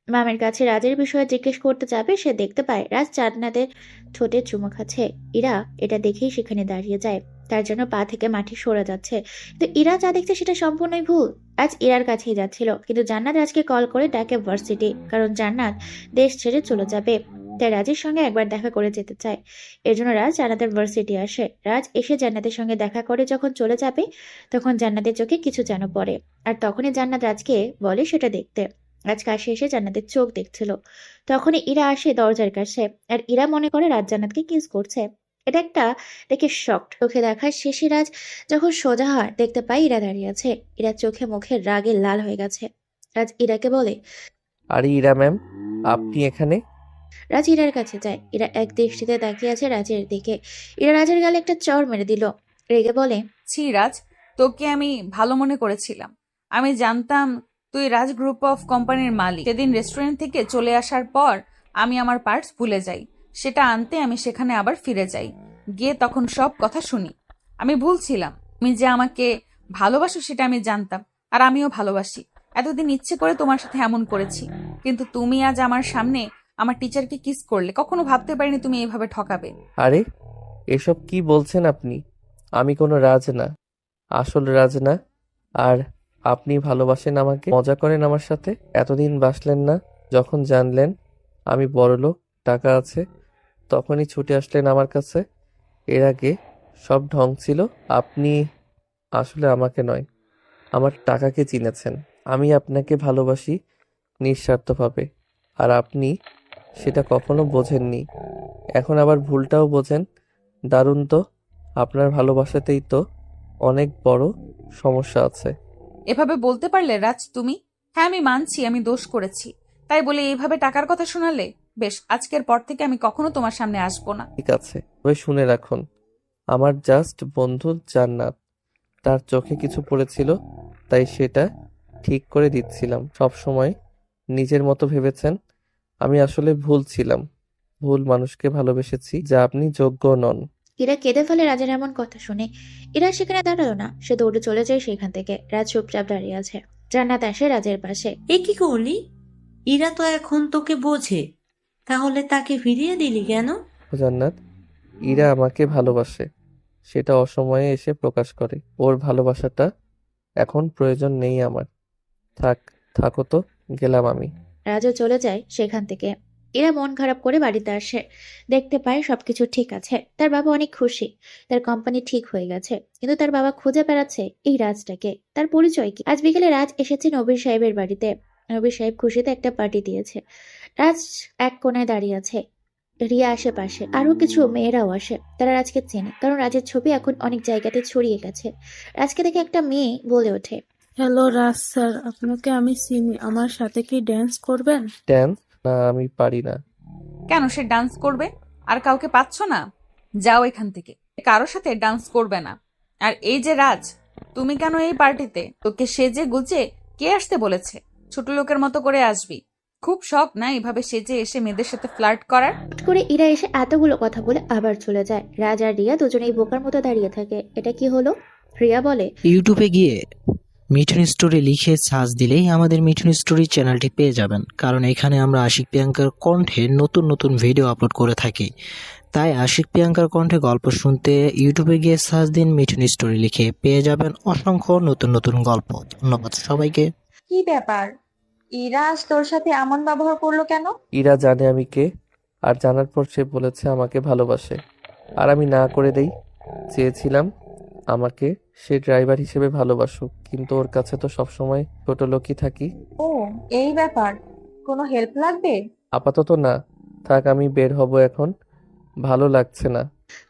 মামের কাছে রাজের বিষয়ে জিজ্ঞেস করতে যাবে, সে দেখতে পায় রাজ জান্নাতের ঠোঁটে চুমু খাচ্ছে। ইরা এটা দেখেই সেখানে দাঁড়িয়ে যায়। তার জন্য পা থেকে মাটি সরে যাচ্ছে। কিন্তু ইরা যা দেখছে সেটা সম্পূর্ণই ভুল। আজ ইরার কাছেই যাচ্ছিল, কিন্তু জান্নাত রাজকে কল করে ডাকে ভার্সিটি, কারণ জান্নাত দেশ ছেড়ে চলে যাবে। তাই রাজের সঙ্গে একবার দেখা করে যেতে চায়। এর জন্য রাজ জান্নাতের ভার্সিটি আসে। রাজ এসে জান্নাতের সঙ্গে দেখা করে যখন চলে যাবে, তখন জান্নাতের চোখে কিছু যেন পড়ে। আর তখনই জান্নাত রাজকে বলে সেটা দেখতে। রাজ কাছে এসে জান্নাতের চোখ দেখছিল। তখনই ইরা আসে দরজার কাছে। আর ইরা মনে করে রাজ জান্নাতকে কিস করছে। এটা একটা দেখে শকড। চোখে দেখার শেষে রাজ যখন সোজা হয়, দেখতে পায় ইরা দাঁড়িয়ে আছে। ইরা চোখে মুখে রাগে লাল হয়ে গেছে। রাজ ইরাকে বলে, আরে ইরা ম্যাম, আপনি এখানে? রাজ ইরার কাছে যায়। ইরা এক দৃষ্টিতে তাকিয়ে আছে রাজের দিকে। ইরা রাজের গালে একটা চড় মেরে দিল। রেগে বলে, ছি রাজ, তোকে আমি ভালো মনে করেছিলাম। আমি জানতাম তুই রাজ গ্রুপ অফ কোম্পানির মালিক। সেদিন রেস্টুরেন্ট থেকে চলে আসার পর আমি আমার পার্টস ভুলে যাই। সেটা আনতে আমি সেখানে আবার ফিরে যাই। গিয়ে তখন সব কথা শুনি। আমি ভুল ছিলাম। তুমি যে আমাকে ভালোবাসো সেটা আমি জানতাম, আর আমিও ভালোবাসি। এতদিন ইচ্ছে করে তোমার সাথে এমন করেছি, কিন্তু তুমি আজ আমার সামনে আমার টিচারকে কিস করলে। কখনো ভাবতে পারিনি তুমি এইভাবে ঠকাবে। আরে এসব কি বলছেন আপনি? আমি কোনো রাজ না, আসল রাজ না। আর আপনি ভালোবাসেন আমাকে, মজা করেন আমার সাথে। এতদিন বাসলেন না, যখন জানলেন আমি বড়লোক, টাকা আছে, তখনই ছুটে আসলেন আমার কাছে। এর আগে সব ঢং ছিল। আপনি আসলে আমাকে নয়, আমার টাকাকে চিনেছেন। আমি আপনাকে ভালোবাসি নিঃস্বার্থভাবে, আর আপনি সেটা কখনো বোঝেননি। এখন আবার ভুলটাও বোঝেন। দারুণ তো। আপনার ভালোবাসাতেই তো অনেক বড় সমস্যা আছে। এভাবে বলতে পারলে রাজ তুমি? হ্যাঁ, আমি মানছি আমি দোষ করেছি, তাই বলে এইভাবে টাকার কথা শোনালে? বেশ, আজকের পর থেকে আমি কখনো তোমার সামনে আসবো না। ঠিক আছে, তবে শুনে রাখুন, আমার জাস্ট বন্ধু জান্নাত, তার চোখে কিছু পড়েছিল, তাই সেটা ঠিক করে দিচ্ছিলাম। সব সময় নিজের মতো ভেবেছেন, আমি আসলে ভুল ছিলাম। ভুল মানুষকে ভালোবেসেছি, যা আপনি যোগ্য নন। ইরা কেঁদে ফেলে রাজের এমন কথা শুনে। ইরা সেখানে দাঁড়ালো না, সে দৌড়ে চলে যায় সেখান থেকে। রাজ চুপচাপ দাঁড়িয়ে আছে। জান্নাত আসে রাজের পাশে। এ কি করলি? ইরা তো এখন তোকে বোঝে, তাহলে তাকে ফিরিয়ে দিলি কেন? জান্নাত, ইরা আমাকে ভালোবাসে, সেটা অসময়ে এসে প্রকাশ করে। ওর ভালোবাসাটা এখন প্রয়োজন নেই আমার। থাকো তো, গেলাম আমি। রাজও চলে যায় সেখান থেকে। এরা মন খারাপ করে বাড়িতে আসে, দেখতে পায় সবকিছু ঠিক আছে। তার বাবা অনেক খুশি, তার কোম্পানি ঠিক হয়ে গেছে। কিন্তু তার বাবা খুঁজে বেড়াচ্ছে এই রাজটাকে, তার পরিচয় কি। আজ বিকেলে রাজ এসেছে নবীর সাহেবের বাড়িতে। নবীর সাহেব খুশিতে একটা পার্টি দিয়েছে। রাজ এক কোণায় দাঁড়িয়ে আছে, রিয়া আশেপাশে, আরো কিছু মেয়েরাও আসে। তারা রাজকে চেনে, কারণ রাজের ছবি এখন অনেক জায়গাতে ছড়িয়ে গেছে। রাজকে দেখে একটা মেয়ে বলে ওঠে, হ্যালো রাজ স্যার, আপনাকে আমি চিনি, আমার সাথে কি ড্যান্স করবেন? ড্যান্স? না, আমি পারি না। কেন সে ডান্স করবে? আর কাউকে পাচ্ছ না? যাও এখান থেকে, কারোর সাথে ডান্স করবে না। আর এই যে রাজ, তুমি কেন এই পার্টিতে? তোকে সেজে গুজে কে আসতে বলেছে? ছোট লোকের মতো করে আসবি? খুব শখ না এভাবে সেজে এসে মেয়েদের সাথে ফ্লার্ট করার? হুট করে ইরা এসে এতগুলো কথা বলে আবার চলে যায়। রাজ আর রিয়া দুজনেই বোকার মতো দাঁড়িয়ে থাকে। এটা কি হলো? রিয়া বলে, ইউটিউবে গিয়ে মিঠুন স্টোরি লিখে সার্চ দিলেই আমাদের মিঠুন স্টোরি চ্যানেলটি পেয়ে যাবেন, কারণ এখানে আমরা আশিক প্রিয়াঙ্কার কণ্ঠে নতুন নতুন ভিডিও আপলোড করে থাকি। তাই আশিক প্রিয়াঙ্কার কণ্ঠে গল্প শুনতে ইউটিউবে গিয়ে সার্চ দিন মিঠুন স্টোরি, লিখে পেয়ে যাবেন অসংখ্য নতুন নতুন গল্প। ধন্যবাদ সবাইকে। কি ব্যাপার, ইরা আজ তোর সাথে এমন ব্যবহার করলো কেন? ইরা জানে আমি কে, আর জানার পর সে বলেছে আমাকে ভালোবাসে, আর আমি না করে দেই। চেয়েছিলাম আমাকে সে ড্রাইভার হিসেবে ভালোবাসুক, কিন্তু ওর কাছে তো সবসময় ছোট লোকই থাকি। ও, এই ব্যাপার। কোনো হেল্প লাগবে? আপাতত না, থাক, আমি বের হব এখন, ভালো লাগছে না।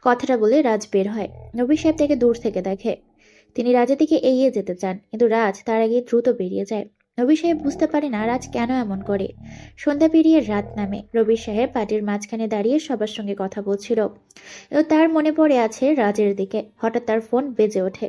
কথাটা বলে রাজ বের হয়। নবী সাহেব তাকে দূর থেকে দেখে। তিনি রাজের দিকে এগিয়ে যেতে চান, কিন্তু রাজ তার আগে দ্রুত বেরিয়ে যায়। নবী সাহেব বুঝতে পারে না রাজ কেন এমন করে। সন্ধ্যা পেরিয়ে রাত নামে। রবি সাহেব পার্টির মাঝখানে দাঁড়িয়ে সবার সঙ্গে কথা বলছিল, কিন্তু তার মনে পড়ে আছে রাজের দিকে। হঠাৎ তার ফোন বেজে ওঠে।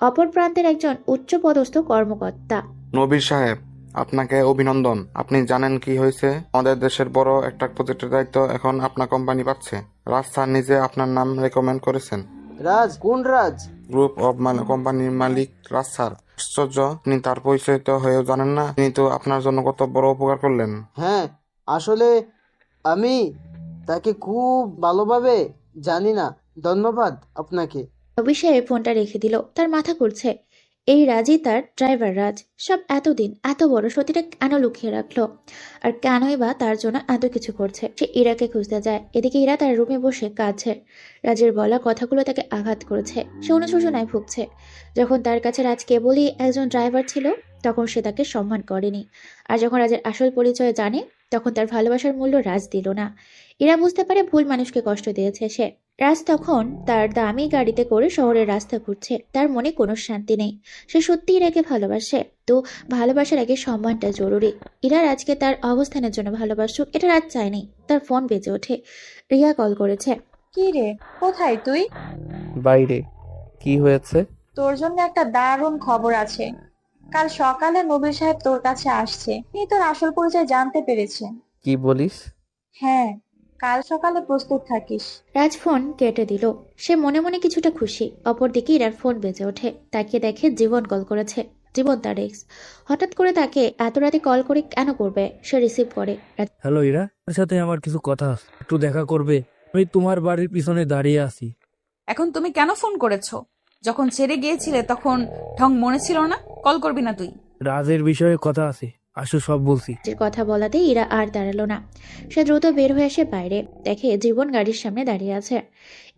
অপর প্রান্তের একজন উচ্চপদস্থ কর্মকর্তা। নবীর সাহেব, আপনাকে অভিনন্দন। আপনি জানেন কি হয়েছে? আমাদের দেশের বড় একটা প্রজেক্টের দায়িত্ব এখন আপনার কোম্পানি পাচ্ছে। রাজ স্যার নিজে আপনার নাম রেকমেন্ড করেছেন। রাজ? কোন রাজ? গ্রুপ অফ কোম্পানির মালিক রাজ স্যার। আশ্চর্য, আপনি তার পরিচয় তো হয়েও জানেন না। তিনি তো আপনার জন্য কত বড় উপকার করলেন। হ্যাঁ, আসলে আমি তাকে খুব ভালোভাবে জানি না। ধন্যবাদ আপনাকে। রবি সাহেব ফোনটা রেখে দিল। তার মাথা ঘুরছে। এই রাজই তার ড্রাইভার রাজ। সব এতদিন এত বড় সত্যিটা কেন লুকিয়ে রাখলো? আর কেনই বা তার জন্য এত কিছু করছে? সে ইরাকে খুঁজতে যায়। এদিকে ইরা তার রুমে বসে কাঁদছে। রাজের বলা কথাগুলো তাকে আঘাত করেছে। সে অনুশোচনায় ভুগছে। যখন তার কাছে রাজ কেবলই একজন ড্রাইভার ছিল, তখন সে তাকে সম্মান করেনি। আর যখন রাজের আসল পরিচয় জানে, তখন তার ভালোবাসার মূল্য রাজ দিল না। ইরা বুঝতে পারে ভুল মানুষকে কষ্ট দিয়েছে সে। রাজ তখন তার দামি গাড়িতে করে শহরের রাস্তা ঘুরছে। তার মনে কোনো শান্তি নেই। সে সত্যিই ইরাকে ভালোবাসে, তো ভালোবাসার আগে সম্মানটা জরুরি। ইরা রাজকে তার অবস্থানের জন্য ভালোবাসুক, এটা রাজ চায়নি। তার ফোন বেজে ওঠে। রিয়া কল করেছে। কি রে, কোথায় তুই? বাইরে। কি হয়েছে? তোর জন্য একটা দারুণ খবর আছে। কাল সকালে নবীর সাহেব তোর কাছে আসছে। তিনি তোর আসল পরিচয় জানতে পেরেছে। কি বলিস? হ্যাঁ, কাল সকালে প্রস্তুত থাকিস। রাজ ফোন কেটে দিল। সে মনে মনে কিছুটা খুশি। অপরদিকে ইরার ফোন বেজে ওঠে। তাকে দেখে জীবন কল করেছে। জীবন তার এক্স। হঠাৎ করে তাকে এত রাতে কল করে কেন করবে? সে রিসিভ করে। হ্যালো ইরা, তোর সাথে আমার কিছু কথা আছে, একটু দেখা করবে? আমি তোমার বাড়ির পিছনে দাঁড়িয়ে আছি। এখন তুমি কেন ফোন করেছো? যখন ছেড়ে গিয়েছিলে তখন ঢং মনে ছিল না? কল করবি না তুই? রাজের বিষয়ে কথা আছে, আসো সব বলছি। কথা বলাতে ইরা আর দাঁড়ালো না। সে দ্রুত বের হয়ে আসে বাইরে, দেখে জীবন গাড়ির সামনে দাঁড়িয়ে আছে।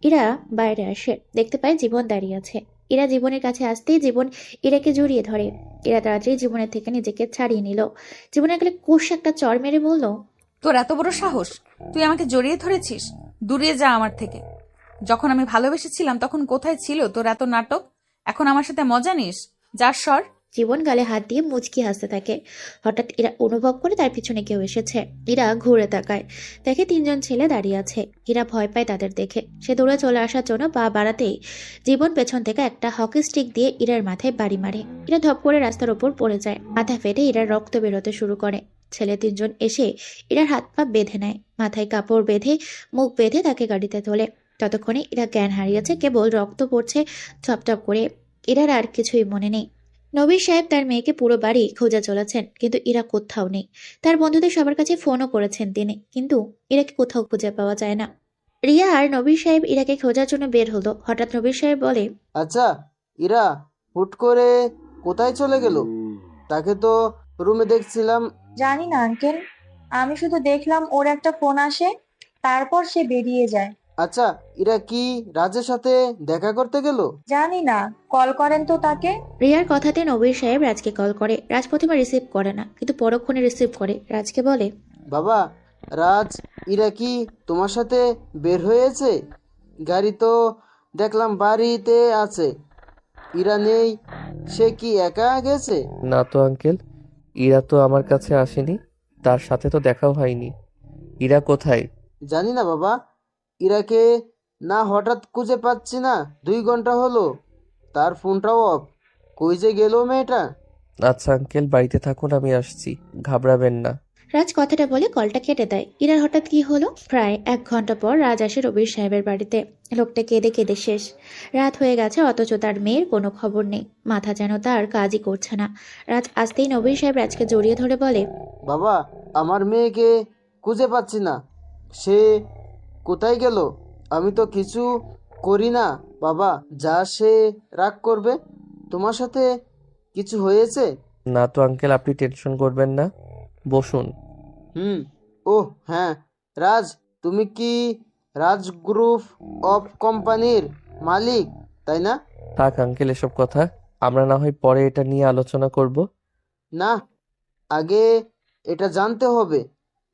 ইরা বাইরে আসে, দেখতে পায় জীবন দাঁড়িয়ে আছে। ইরা জীবনের কাছে আসতেই জীবন ইরাকে জড়িয়ে ধরে। ইরা তাড়াতাড়ি জীবনের থেকে নিজেকে ছাড়িয়ে নিল। জীবনের গেলে কোষ একটা চর মেরে বলল, তোর এত বড় সাহস, তুই আমাকে জড়িয়ে ধরেছিস? দূরে যা আমার থেকে। যখন আমি ভালোবেসেছিলাম তখন কোথায় ছিল তোর এত নাটক? এখন আমার সাথে মজা নিস? যার স্বর। জীবন গালে হাত দিয়ে মুচকি হাসতে থাকে। হঠাৎ ইরা অনুভব করে তার পিছনে কেউ এসেছে। ইরা ঘুরে তাকায়, দেখে 3জন ছেলে দাঁড়িয়ে আছে। ইরা ভয় পায় তাদের দেখে। সে দৌড়ে চলে আসার জন্য পা বাড়াতেই জীবন পেছন থেকে একটা হকি স্টিক দিয়ে ইরার মাথায় বাড়ি মারে। ইরা ধপ করে রাস্তার ওপর পড়ে যায়। মাথা ফেটে ইরার রক্ত বেরোতে শুরু করে। ছেলে 3জন এসে ইরার হাত পা বেঁধে নেয়, মাথায় কাপড় বেঁধে মুখ বেঁধে তাকে গাড়িতে তোলে। ততক্ষণে ইরা জ্ঞান হারিয়েছে, কেবল রক্ত পড়ছে টপ করে। ইরার আর কিছুই মনে নেই। নবীর সাহেব তার মেয়েকে পুরো বাড়ি খোঁজা চলেছেন, কিন্তু ইরা কোথাও নেই। তার বন্ধুদের সবার কাছে ফোনও করেছেন তিনি, কিন্তু ইরাকে কোথাও খুঁজে পাওয়া যায় না। রিয়া আর নবীর সাহেব ইরাকে খোঁজার জন্য বের হলো। হঠাৎ নবীর সাহেব বলে, আচ্ছা ইরা হুট করে কোথায় চলে গেল? তাকে তো রুমে দেখছিলাম। জানি না আঙ্কেল, আমি শুধু দেখলাম ওর একটা ফোন আসে, তারপর সে বেরিয়ে যায়। আচ্ছা ইরা কি রাজের সাথে দেখা করতে গেল? জানি না, কল করেন তো তাকে। রিয়ার কথাতে নবীর সাহেব রাজকে কল করে। রাজ প্রথমে রিসিভ করে না, কিন্তু পরক্ষণে রিসিভ করে। রাজকে বলে, বাবা রাজ, ইরা কি তোমার সাথে বের হয়েছে? গাড়ি তো দেখলাম বাড়িতে আছে, ইরা নেই। সে কি একা গেছে? না তো আঙ্কেল, ইরা তো আমার কাছে আসেনি, তার সাথে তো দেখাও হয়নি। ইরা কোথায়? জানি না বাবা, ইরাকে না হঠাৎ খুঁজে পাচ্ছি না। 2 ঘন্টা হলো, তার ফোনটাও অফ। কই যে গেল মেয়েটা? আচ্ছা আঙ্কেল, বাড়িতে থাকুন, আমি আসছি, ঘাবড়াবেন না। রাজ কথাটা বলে কলটা কেটে দেয়। ইরার হঠাৎ কি হলো? প্রায় 1 ঘন্টা পর রাজ আসে রবির সাহেবের বাড়িতে। লোকটা কেঁদে কেঁদে শেষ। রাত হয়ে গেছে, অথচ তার মেয়ের কোনো খবর নেই। মাথা যেন তার কাজই করছে না। রাজ আসতেই নবীর সাহেব রাজকে জড়িয়ে ধরে বলে, বাবা আমার মেয়েকে খুঁজে পাচ্ছি না, সে কোথায় গেল? আমি তো কিছু করি না বাবা, যা সে রাগ করবে। তোমার সাথে কিছু হয়েছে? না তো আঙ্কেল, আপনি টেনশন করবেন না, বসুন। ওহ হ্যাঁ, রাজ তুমি কি রাজ গ্রুপ অফ কোম্পানির মালিক, তাই না? থাক আঙ্কেল এসব কথা, আমরা না হয় পরে এটা নিয়ে আলোচনা করব। না, আগে এটা জানতে হবে,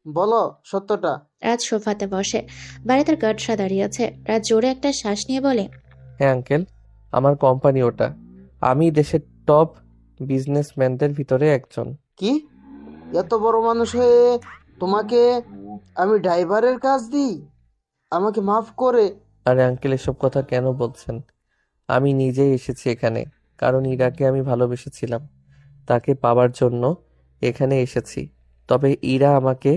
বলো সত্যটা। রাজ সোফাতে বসে, বাইরে তার গার্ডরা দাঁড়িয়ে আছে। রাজ জোরে একটা শ্বাস নিয়ে বলে, হ্যাঁ আঙ্কেল, আমার কোম্পানি ওটা। আমি দেশের টপ বিজনেসম্যানদের ভিতরে একজন। কি? এত বড় মানুষ হয়ে তোমাকে আমি ড্রাইভারের কাজ দিই? আমাকে মাফ করে। আরে আঙ্কেল এসব কথা কেন বলছেন? আমি নিজেই এসেছি এখানে, কারণ ইরাকে আমি ভালোবেসেছিলাম, তাকে পাওয়ার জন্য এখানে এসেছি। তবে ইরা আমাকে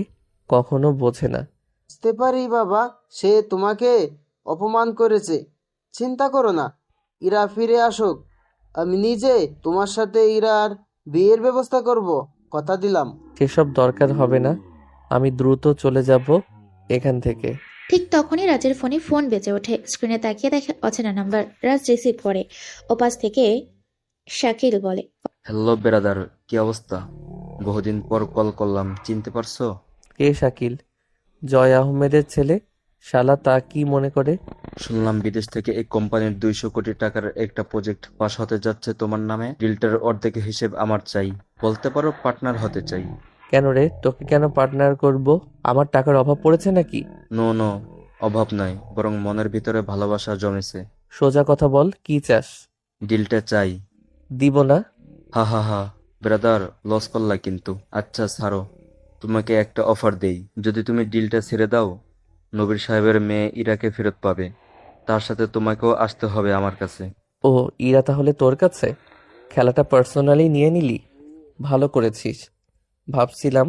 কখনো বোঝে না। বুঝতে পারি বাবা, সে তোমাকে অপমান করেছে। চিন্তা করো না, ইরা ফিরে আসুক। আমি নিজে তোমার সাথে ইরার বিয়ের ব্যবস্থা করব, কথা দিলাম। সেসব দরকার হবে না, আমি দ্রুত চলে যাব এখান থেকে। ঠিক তখনই রাজের ফোনে ফোন বেজে ওঠে। স্ক্রিনে তাকিয়ে দেখে অচেনা নাম্বার। রাজ রিসিভ করে। ওপাশ থেকে শাকিল বলে, হ্যালো ব্রাদার, কি অবস্থা? বহুদিন পর কল করলাম, চিনতে পারছো? কে শাকিল? জয় আহমেদের ছেলে। শালা তা কি মনে করে? শুনলাম বিদেশ থেকে এই কোম্পানির 200 কোটি টাকার একটা প্রজেক্ট পাস হতে যাচ্ছে তোমার নামে। ডিলটার অর্ধেক হিসেব আমার চাই, বলতে পারো পার্টনার হতে চাই। কেন রে, তোকে কেন পার্টনার করব? আমার টাকার অভাব পড়েছে নাকি? নো, অভাব নাই, বরং মনের ভিতরে ভালোবাসা জমেছে। সোজা কথা বল, কি চাস? ডিলটা চাই। দিব না। হা ব্রাদার, লস করলা কিন্তু। আচ্ছা ছাড়ো, তোমাকে একটা অফার দেই। যদি তুমি ডিলটা ছেড়ে দাও, নবীর সাহেবের মেয়ে ইরাকে ফেরত পাবে। তার সাথে তোমাকেও আসতে হবে আমার কাছে। ও, ইরা তাহলে তোর কাছে? খেলাটা পার্সোনালি নিয়ে নিলি, ভালো করেছিস। ভাবছিলাম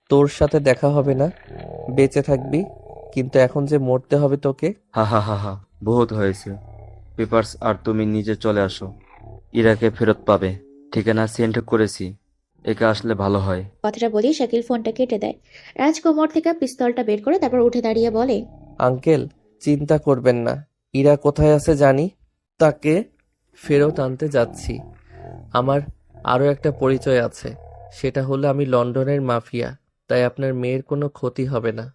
তোর সাথে দেখা হবে না, বেঁচে থাকবি, কিন্তু এখন যে মরতে হবে তোকে। হা বহুত হয়েছে। পেপারস আর তুমি নিজে চলে আসো, ইরাকে ফেরত পাবে। ঠিকানা সেন্ড করেছি, একে আসলে ভালো হয়। কথাটা বলেই শাকিল ফোনটা কেটে দেয়। রাজ কোমর থেকে পিস্তলটা বের করে তারপর উঠে দাঁড়িয়ে বলে, আঙ্কেল, চিন্তা করবেন না, ইরা কোথায় আছে জানি, তাকে ফেরত আনতে যাচ্ছি। আমার আরও একটা পরিচয় আছে, সেটা হলো আমি লন্ডনের মাফিয়া, তাই আপনার মেয়ের কোনো ক্ষতি হবে না,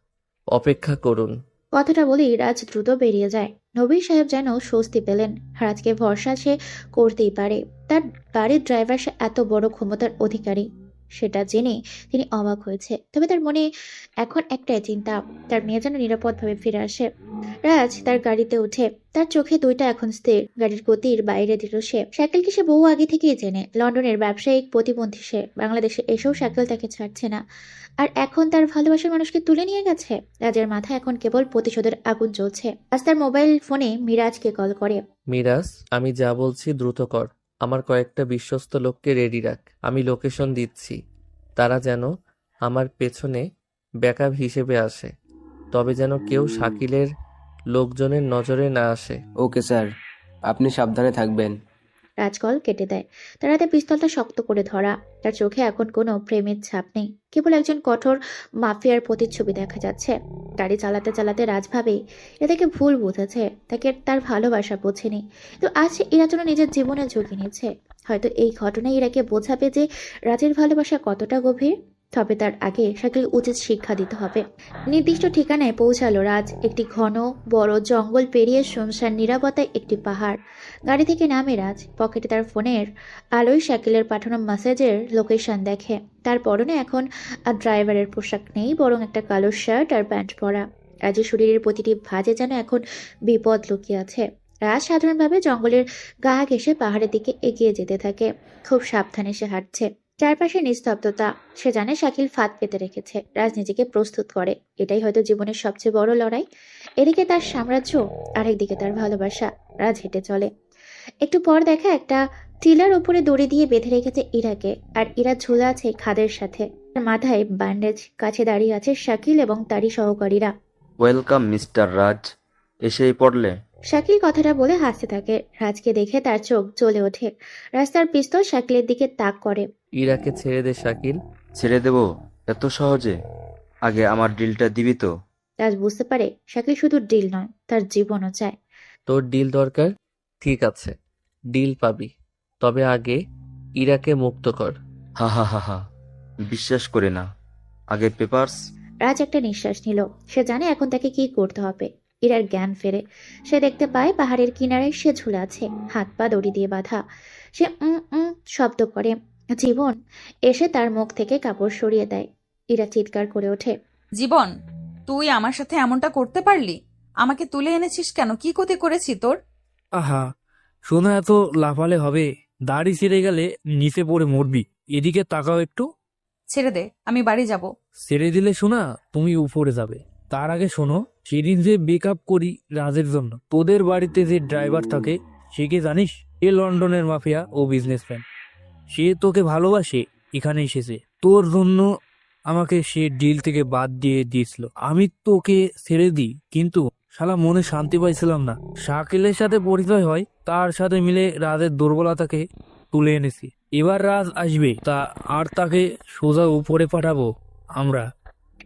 অপেক্ষা করুন। কথাটা বলেই রাজ দ্রুত বেরিয়ে যায়। নবীর সাহেব যেন স্বস্তি পেলেন। রাজকে ভরসা সে করতেই পারে, তার বাড়ির ড্রাইভার সে এত বড় ক্ষমতার অধিকারী, সেটা জেনে তিনি অবাক হয়েছে। তবে তার মনে এখন একটাই চিন্তা, তার মেয়ে যেন নিরাপদভাবে ফিরে আসে। রাজ তার গাড়িতে উঠে, তার চোখে দুইটা এখন স্থির, গাড়ির গতির বাইরে দিল সে। শাকিলকে সে বহু আগে থেকেই চেনে, লন্ডনের ব্যবসায়িক প্রতিবন্ধী সে, বাংলাদেশে এসেও শাকিল তাকে ছাড়ছে না। আর এখন তার ভালোবাসার মানুষকে তুলে নিয়ে গেছে। রাজের মাথায় এখন কেবল প্রতিশোধের আগুন জ্বলছে। আজ তার মোবাইল ফোনে মিরাজকে কল করে। মিরাজ, আমি যা বলছি দ্রুত কর, আমার কয়েকটা বিশ্বস্ত লোককে রেডি রাখ, আমি লোকেশন দিচ্ছি, তারা যেন আমার পেছনে ব্যাকআপ হিসেবে আসে, তবে যেন কেউ শাকিলের লোকজনের নজরে না আসে। ওকে স্যার, আপনি সাবধানে থাকবেন। রাজ কল কেটে দেয়। তার হাতে পিস্তলটা শক্ত করে ধরা, তার চোখে এখন কোনো প্রেমের ছাপ নেই, কেবল একজন কঠোর মাফিয়ার প্রতিচ্ছবি দেখা যাচ্ছে। গাড়ি চালাতে চালাতে রাজ ভাবে এ তাকে ভুল বুঝেছে, তাকে তার ভালোবাসা বোঝেনি। তো আজ এরা জন্য নিজের জীবনে ঝুঁকি নিচ্ছে। হয়তো এই ঘটনায় ইরাকে বোঝাবে যে রাজের ভালোবাসা কতটা গভীর। তবে তার আগে শাকিল উচিত শিক্ষা দিতে হবে। নির্দিষ্ট ঠিকানায় পৌঁছালো রাজ। একটি ঘন বড় জঙ্গল পেরিয়ে শুনশান নীরবতায় একটি পাহাড়। গাড়ি থেকে নামে রাজ, পকেটে তার ফোনের আলোয় শাকিলের পাঠানো মেসেজের লোকেশন দেখে। তার পরনে এখন আর ড্রাইভারের পোশাক নেই, বরং একটা কালো শার্ট আর প্যান্ট পরা। রাজের শরীরের প্রতিটি ভাঁজে যেন এখন বিপদ লুকিয়ে আছে। রাজ সাধারণভাবে জঙ্গলের গা ঘেঁষে পাহাড়ের দিকে এগিয়ে যেতে থাকে। খুব সাবধানে সে হাঁটছে। চারপাশে নিস্তব্ধতা, সে জানে শাকিল ফাঁদ পেতে রেখেছে। রাজ নিজেকে প্রস্তুত করে, এটাই হয়তো জীবনের সবচেয়ে বড় লড়াই। এদিকে তার সাম্রাজ্য, আরেকদিকে তার ভালোবাসা। রাজ হেঁটে চলে। একটু পর দেখা একটা টিলার উপরে দড়ি দিয়ে বেঁধে রেখেছে ইরাকে, আর ইরা ঝুলে আছে খাদের সাথে। তার মাথায় ব্যান্ডেজ, কাছে দাঁড়িয়ে আছে শাকিল এবং তারই সহকারীরা। ওয়েলকাম মিস্টার রাজ, এসেই পড়লে। শাকিল কথাটা বলে হাসতে থাকে। রাজকে দেখে তার চোখ জ্বলে ওঠে। রাস্তার পিস্তল শাকিলের দিকে তাক করে। ইরাকে ছেড়ে দে শাকিল। ছেড়ে দেব এত সহজে? আগে আমার ডিলটা দিবি তো? রাজ বুঝতে পারে শাকিল শুধু ডিল নয়, তার জীবনও চায়। তোর ডিল দরকার? ঠিক আছে, ডিল পাবি, তবে আগে ইরাকে মুক্ত কর। হা হা হা হা, বিশ্বাস করে না, আগে পেপারস। রাজ একটা নিঃশ্বাস নিল। সে জানে এখন তাকে কি করতে হবে। ইরার জ্ঞান ফেরে। সে দেখতে পায় পাহাড়ের কিনারে সে ঝুলে আছে, হাত পা দড়ি দিয়ে বাঁধা। সে শব্দ করে। জীবন এসে তার মুখ থেকে কাপড় সরিয়ে দেয়। ইরা চিৎকার করে ওঠে। জীবন, তুই আমার সাথে এমনটা করতে পারলি? আমাকে তুলে এনেছিস কেন? কি ক্ষতি করেছি তোর? আহা, শোনো, এত লাফালে হবে? দাড়ি ছিঁড়ে গেলে নিচে পড়ে মরবি। এদিকে তাকাও একটু। ছেড়ে দে, আমি বাড়ি যাব। ছেড়ে দিলে শোনা তুমি উপরে যাবে। তার আগে শোনো, সেদিন যে বেকআপ করি রাজের জন্য, তোদের বাড়িতে যে ড্রাইভার থাকে সে কি জানিস? এ লন্ডনের মাফিয়া ও বিজনেসম্যান। সে তোকে ভালোবাসে, এখানে এসেছে তোর জন্য। আমাকে সে ডিল থেকে বাদ দিয়ে দিয়েছিল। আমি তোকে ছেড়ে দিই, কিন্তু শালা মনে শান্তি পাইছিলাম না। শাকিলের সাথে পরিচয় হয়, তার সাথে মিলে রাজের দুর্বলতাকে তুলে এনেছি। এবার রাজ আসবে আর তাকে সোজা উপরে পাঠাবো আমরা।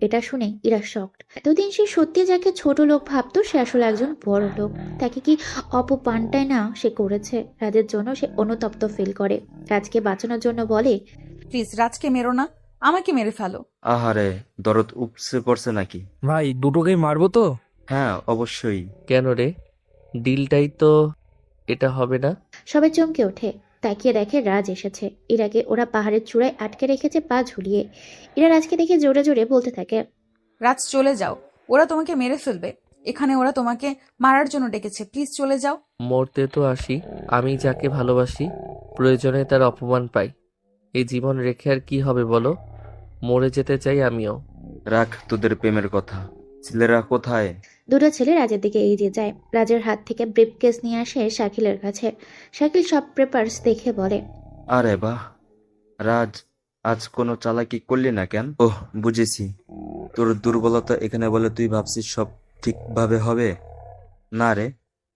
এটা শুনে ইরা শকড। এতদিন সে সত্যি যাকে ছোট লোক ভাবতো, সে আসলে একজন বড় লোক। তাকে কি অপমানটাই না সে করেছে। রাজের জন্য সে অনুতপ্ত ফিল করে। রাজকে বাঁচানোর জন্য বলে, প্লিজ রাজকে মেরো না, আমাকে মেরে ফেলো। আহারে, দরদ উপসে পড়ছে নাকি? ভাই, দুটোকে মারবো তো? হ্যাঁ, অবশ্যই। কেন রে, ডিলটাই তো এটা হবে না? সবাই চমকে ওঠে। তাকিয়ে দেখে রাজ এসেছে। ইরাকে ওরা পাহাড়ের চূড়ায় আটকে রেখেছে পা ঝুলিয়ে। ইরা রাজকে দেখে জোরে জোরে বলতে থাকে, রাজ চলে যাও, ওরা তোমাকে মেরে ফেলবে। এখানে ওরা তোমাকে মারার জন্য ডেকেছে, প্লিজ চলে যাও। মরতে তো আসি, আমি যাকে ভালোবাসি প্রয়োজনে তার অপমান পাই। এই জীবন রেখে আর কি হবে বলো? মরে যেতে চাই আমিও। রাখ তোদের প্রেমের কথা। ছেলেরা কোথায়? দুটো ছেলে রাজের দিকে এগিয়ে যায়। রাজের হাত থেকে ব্রিফকেস নিয়ে আসে শাকিলের কাছে। শাকিল সব পেপারস দেখে বলে, আরে বাহ রাজ, আজ কোনো চালাকি করলি না কেন? ওহ, বুঝেছি, তোর দুর্বলতা এখানে বলে তুই ভাবছিস সব ঠিকভাবে হবে। না রে,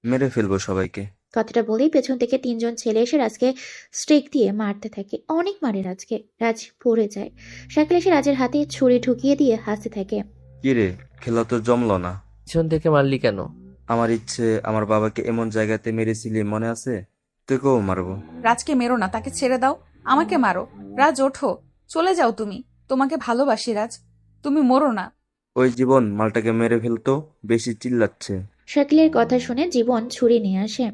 মেরে ফেলবো সবাইকে। কথাটা বলেই পেছন থেকে 3জন ছেলে এসে রাজকে স্টিক দিয়ে মারতে থাকে। অনেক মারে রাজকে। রাজ পড়ে যায়। শাকিল এসে রাজের হাতে ছুরি ঢুকিয়ে দিয়ে হাসতে থাকে। কিরে, খেলা তো জমলো না। পিছন থেকে মারলি কেন? আমার ইচ্ছে আমার বাবাকে এমন জায়গাতে মেরেছিলি মনে আছে, তোকেও মারবো। রাজকে মেরো না, তাকে ছেড়ে দাও। আমাকে মারো। রাজ ওঠো, চলে যাও তুমি। তোমাকে ভালোবাসি রাজ, তুমি মরো না। ওই জীবন মালটাকে মেরে ফেলতো, বেশি চিল্লাচ্ছে। শাকিলের কথা শুনে জীবন ছুরি নিয়ে আসে।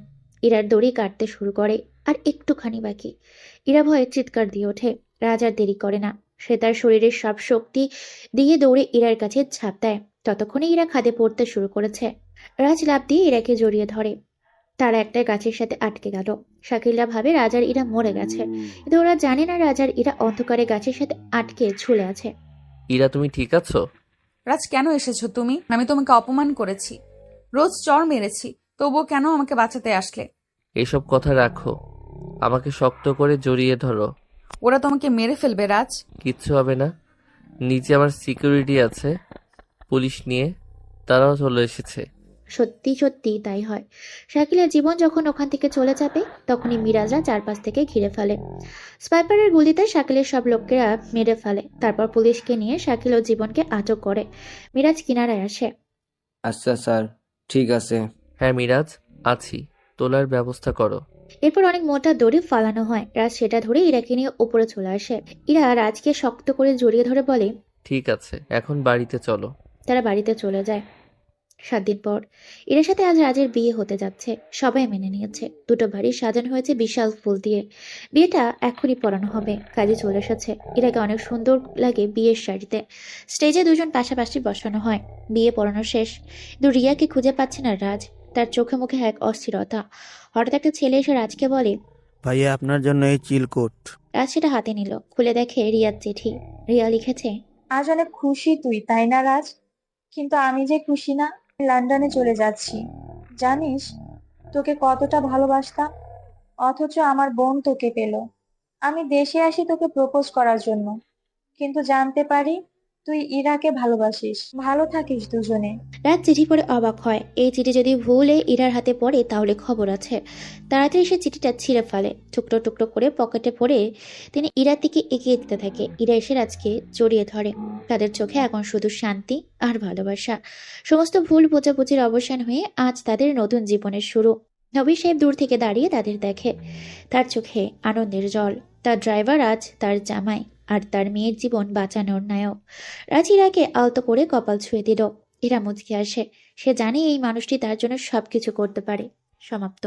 ইরার দড়ি কাটতে শুরু করে। আর একটুখানি বাকি। ইরা ভয়ে চিৎকার দিয়ে ওঠে। রাজ আর দেরি করে না। সে তার শরীরের সব শক্তি দিয়ে দৌড়ে ইরার কাছে ঝাঁপ দেয়। ততক্ষণে ইরা খাদে পড়তে শুরু করেছে। রাজ লাফ দিয়ে ইরাকে জড়িয়ে ধরে। তারা একটা গাছের সাথে আটকে গেল। শাকিলরা ভাবে রাজ আর ইরা মরে গেছে, কিন্তু ওরা জানে না রাজ আর ইরা অন্ধকারে গাছের সাথে আটকে ঝুলে আছে। ইরা, তুমি ঠিক আছো? রাজ, কেন এসেছো তুমি? আমি তোমাকে অপমান করেছি, রোজ চর মেরেছি, তবুও কেন আমাকে বাঁচাতে আসলে? এসব কথা রাখো, আমাকে শক্ত করে জড়িয়ে ধরো। ওরা তোমাকে মেরে ফেলবে রাজ। কিচ্ছু হবে না, নিচে আমার সিকিউরিটি আছে, পুলিশ নিয়ে তারাও চলে এসেছে। সত্যি সত্যি তাই হয়। শাকিলের জীবন যখন ওখান থেকে চলে যাবে তখনই মিরাজরা চারপাশ থেকে ঘিরে ফেলে। স্পাইপারের গুলিতে শাকিলের সব লোকেরা মেরে ফেলে। তারপর পুলিশকে নিয়ে শাকিল ও জীবনকে আটক করে। মিরাজ কিনারায় আসে। আচ্ছা স্যার, ঠিক আছে। হ্যাঁ মিরাজ, আছি, তোলার ব্যবস্থা করো। এরপর অনেক মোটা দড়ি ফালানো হয়। রাজ সেটা ধরে ইরাকে নিয়ে উপরে চলে আসে। ইরা রাজকে শক্ত করে জড়িয়ে ধরে বলে, ঠিক আছে, এখন বাড়িতে চলো। তারা বাড়িতে চলে যায়। 7 দিন পর ইরার সাথে আজ রাজের বিয়ে হতে যাচ্ছে। সবাই মেনে নিয়েছে। দুটো বাড়ি সাজানো হয়েছে বিশাল ফুল দিয়ে। বিয়েটা এখনই পড়ানো হবে। কাজে চলে এসেছে। ইরাকে অনেক সুন্দর লাগে বিয়ের শাড়িতে। স্টেজে দুজন পাশাপাশি বসানো হয়। বিয়ে পড়ানো শেষ, কিন্তু রিয়াকে খুঁজে পাচ্ছে না রাজ। তার চোখে মুখে এক অস্থিরতা। হঠাৎ একটা ছেলে এসে রাজকে বলে, ভাইয়া আপনার জন্য এই চিলকোট। রাজ সেটা হাতে নিল। খুলে দেখে রিয়ার চিঠি। রিয়া লিখেছে, আজ অনেক খুশি তুই, তাই না রাজ? কিন্তু আমি যে খুশি না। লন্ডনে চলে যাচ্ছি। জানিস তোকে কতটা ভালোবাসতাম, অথচ আমার বোন তোকে পেল। আমি দেশে আসি তোকে প্রপোজ করার জন্য, কিন্তু জানতে পারি তুই ইরাকে ভালোবাসিস। ভালো থাকিস দুজনে। রাজ চিঠি পড়ে অবাক হয়। এই চিঠি যদি ভুলে ইরার হাতে পড়ে তাহলে খবর আছে। তাড়াতাড়ি সে চিঠিটা ছিঁড়ে ফেলে। টুকরো টুকরো করে পকেটে পড়ে তিনি ইরার দিকে এগিয়ে দিতে থাকে। ইরা এসে রাজকে জড়িয়ে ধরে। তাদের চোখে এখন শুধু শান্তি আর ভালোবাসা। সমস্ত ভুল বোঝাবুঝির অবসান হয়ে আজ তাদের নতুন জীবনের শুরু। নবীর সাহেব দূর থেকে দাঁড়িয়ে তাদের দেখে। তার চোখে আনন্দের জল। তার ড্রাইভার আজ তার জামাই, আর তার মেয়ের জীবন বাঁচানোর নায়ক। রাজ ইরাকে আলতো করে কপাল ছুঁয়ে দিল। ইরা মুচকে আসে। সে জানে এই মানুষটি তার জন্য সবকিছু করতে পারে। সমাপ্ত।